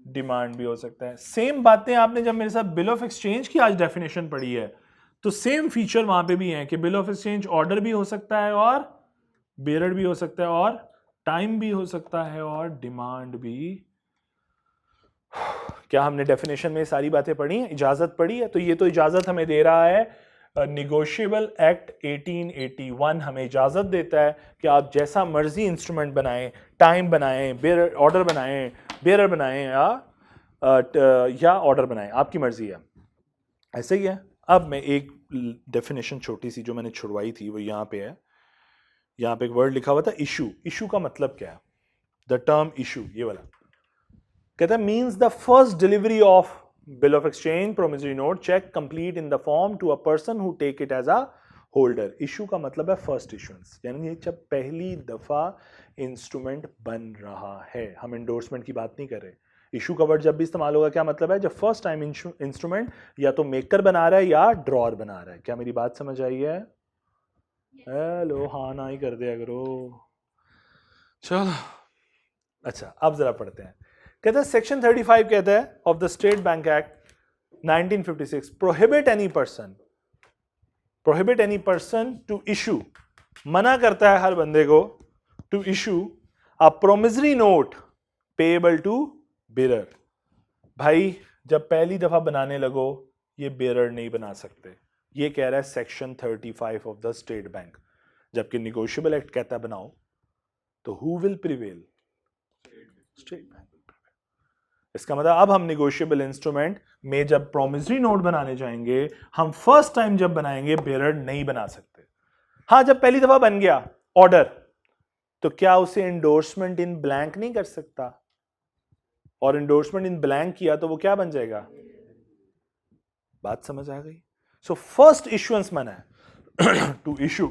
[SPEAKER 1] डिमांड भी हो सकता है. सेम बातें आपने जब मेरे साथ बिल ऑफ एक्सचेंज की आज डेफिनेशन पढ़ी है, तो सेम फीचर वहां पे भी है कि बिल ऑफ एक्सचेंज ऑर्डर भी हो सकता है और बेरर भी हो सकता है और टाइम भी हो सकता है और डिमांड भी. क्या हमने डेफिनेशन में सारी बातें पढ़ी हैं? इजाजत पढ़ी है? तो ये तो इजाजत हमें दे रहा है निगोशिएबल एक्ट 1881 हमें इजाजत देता है कि आप जैसा मर्जी इंस्ट्रूमेंट बनाएं, टाइम बनाएं, बेरर ऑर्डर बनाएं, बेरर बनाएं या ऑर्डर बनाएं, आपकी मर्जी है. ऐसे ही है. अब मैं एक डेफिनेशन छोटी सी जो मैंने छुड़वाई थी वो यहाँ पे है. यहाँ पे एक वर्ड लिखा हुआ था इशू. इशू का मतलब क्या है? द टर्म इशू, ये वाला कहता है means the first delivery of bill of exchange promissory note cheque complete in the form to a person who take it as a holder. Issue का मतलब है फर्स्ट इशुएंस, यानी जब पहली दफा इंस्ट्रूमेंट बन रहा है। हम एंडोर्समेंट की बात नहीं कर रहे। इशू का वर्ड जब भी इस्तेमाल होगा क्या मतलब है, जब फर्स्ट टाइम इंस्ट्रूमेंट या तो मेकर बना रहा है या ड्रॉर बना रहा है। क्या मेरी बात समझ आई है? हेलो, हाँ ना ही कर दिया करो। चलो अच्छा, अब जरा पढ़ते हैं। कहते हैं सेक्शन 35 कहता है of the State Bank Act 1956 prohibit any person to issue, मना करता है हर बंदे को to issue a promissory note payable to bearer. भाई जब पहली दफा बनाने लगो ये बेरर नहीं बना सकते, ये कह रहा है section 35 of the State bank. जबकि निगोशिएबल एक्ट कहता है बनाओ, तो who will prevail? State bank. इसका मतलब अब हम निगोशिएबल इंस्ट्रूमेंट में जब प्रोमिसरी नोट बनाने जाएंगे, हम फर्स्ट टाइम जब बनाएंगे बेरर नहीं बना सकते। हाँ, जब पहली दफा बन गया ऑर्डर, तो क्या उसे एंडोर्समेंट इन ब्लैंक नहीं कर सकता? और एंडोर्समेंट इन ब्लैंक किया तो वो क्या बन जाएगा? बात समझ आ गई? सो फर्स्ट इश्यूएंस मना है टू इशू,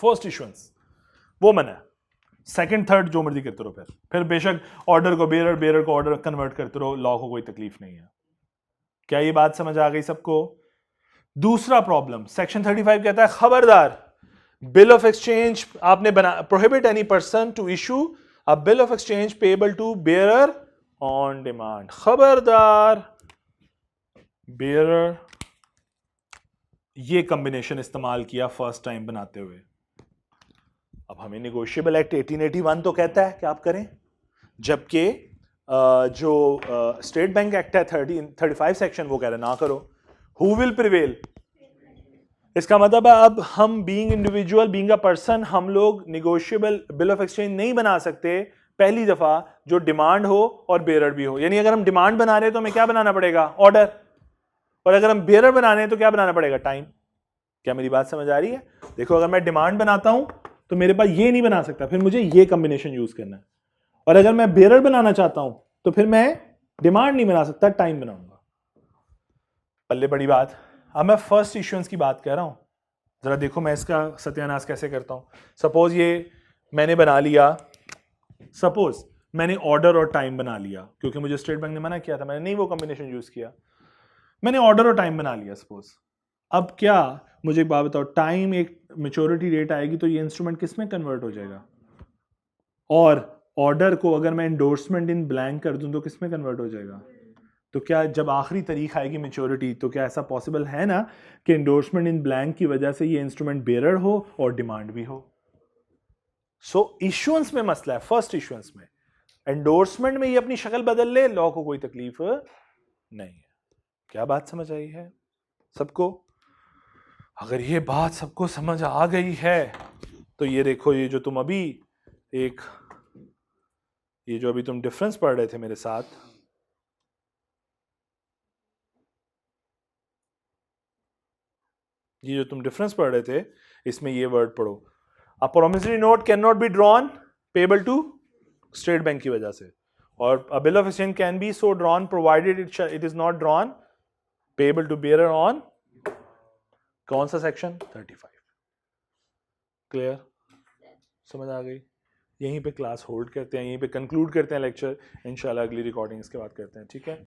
[SPEAKER 1] फर्स्ट इश्यूएंस वो मना है। सेकंड थर्ड जो मर्जी करते रहो, फिर बेशक ऑर्डर को बेरर, बेरर को ऑर्डर कन्वर्ट करते रहो, लॉ को कोई तकलीफ नहीं है। क्या ये बात समझ आ गई सबको? दूसरा प्रॉब्लम, सेक्शन 35 कहता है खबरदार, बिल ऑफ एक्सचेंज आपने बना, prohibit any person to issue a bill of exchange payable to bearer on demand. खबरदार, बेरर, ये कॉम्बिनेशन इस्तेमाल किया फर्स्ट टाइम बनाते हुए। अब हमें निगोशिएबल एक्ट 1881 तो कहता है कि आप करें, जबकि जो स्टेट बैंक एक्ट है 35 सेक्शन वो कह रहे ना करो। Who will prevail? इसका मतलब है अब हम being individual, being a person, हम लोग निगोशिएबल बिल ऑफ एक्सचेंज नहीं बना सकते पहली दफा जो डिमांड हो और बेरर भी हो। यानी अगर हम डिमांड बना रहे हैं तो हमें क्या बनाना पड़ेगा? ऑर्डर। और अगर हम बेरर बना रहे हैं तो क्या बनाना पड़ेगा? टाइम। क्या मेरी बात समझ आ रही है? देखो, अगर मैं डिमांड बनाता हूं तो मेरे पास ये नहीं बना सकता, फिर मुझे ये कॉम्बिनेशन यूज करना है। और अगर मैं बेरर बनाना चाहता हूं तो फिर मैं डिमांड नहीं बना सकता, टाइम बनाऊंगा। पल्ले बड़ी बात। अब मैं फर्स्ट इश्यूएंस की बात कर रहा हूं, जरा देखो मैं इसका सत्यानाश कैसे करता हूं। सपोज ये मैंने बना लिया, सपोज मैंने ऑर्डर और टाइम बना लिया, क्योंकि मुझे स्टेट बैंक ने मना किया था, मैंने नहीं वो कॉम्बिनेशन यूज किया, मैंने ऑर्डर और टाइम बना लिया सपोज। अब क्या, मुझे एक बात बताओ, टाइम एक मेच्योरिटी डेट आएगी तो ये इंस्ट्रूमेंट किस में कन्वर्ट हो जाएगा? और ऑर्डर को अगर मैं एंडोर्समेंट इन ब्लैंक कर दूं तो किस में कन्वर्ट हो जाएगा? तो क्या जब आखिरी तारीख आएगी मेच्योरिटी, तो क्या ऐसा पॉसिबल है ना कि एंडोर्समेंट इन ब्लैंक की वजह से ये इंस्ट्रूमेंट बेरर हो और डिमांड भी हो? सो इश्यूएंस में मसला है, फर्स्ट इश्यूएंस में। एंडोर्समेंट में ये अपनी शक्ल बदल ले, लॉ को कोई तकलीफ नहीं है। क्या बात समझ आई है सबको? अगर ये बात सबको समझ आ गई है तो ये देखो, ये जो तुम अभी एक, ये जो अभी तुम डिफरेंस पढ़ रहे थे मेरे साथ, ये जो तुम डिफरेंस पढ़ रहे थे, इसमें ये वर्ड पढ़ो, a promissory note can not be drawn payable to State Bank की वजह से, और a bill of exchange can be so drawn provided it is not drawn payable to bearer on, कौन सा सेक्शन? 35। क्लियर? समझ आ गई? यहीं पे क्लास होल्ड करते हैं, यहीं पे कंक्लूड करते हैं लेक्चर। इंशाल्लाह अगली रिकॉर्डिंग इसके बाद करते हैं, ठीक है?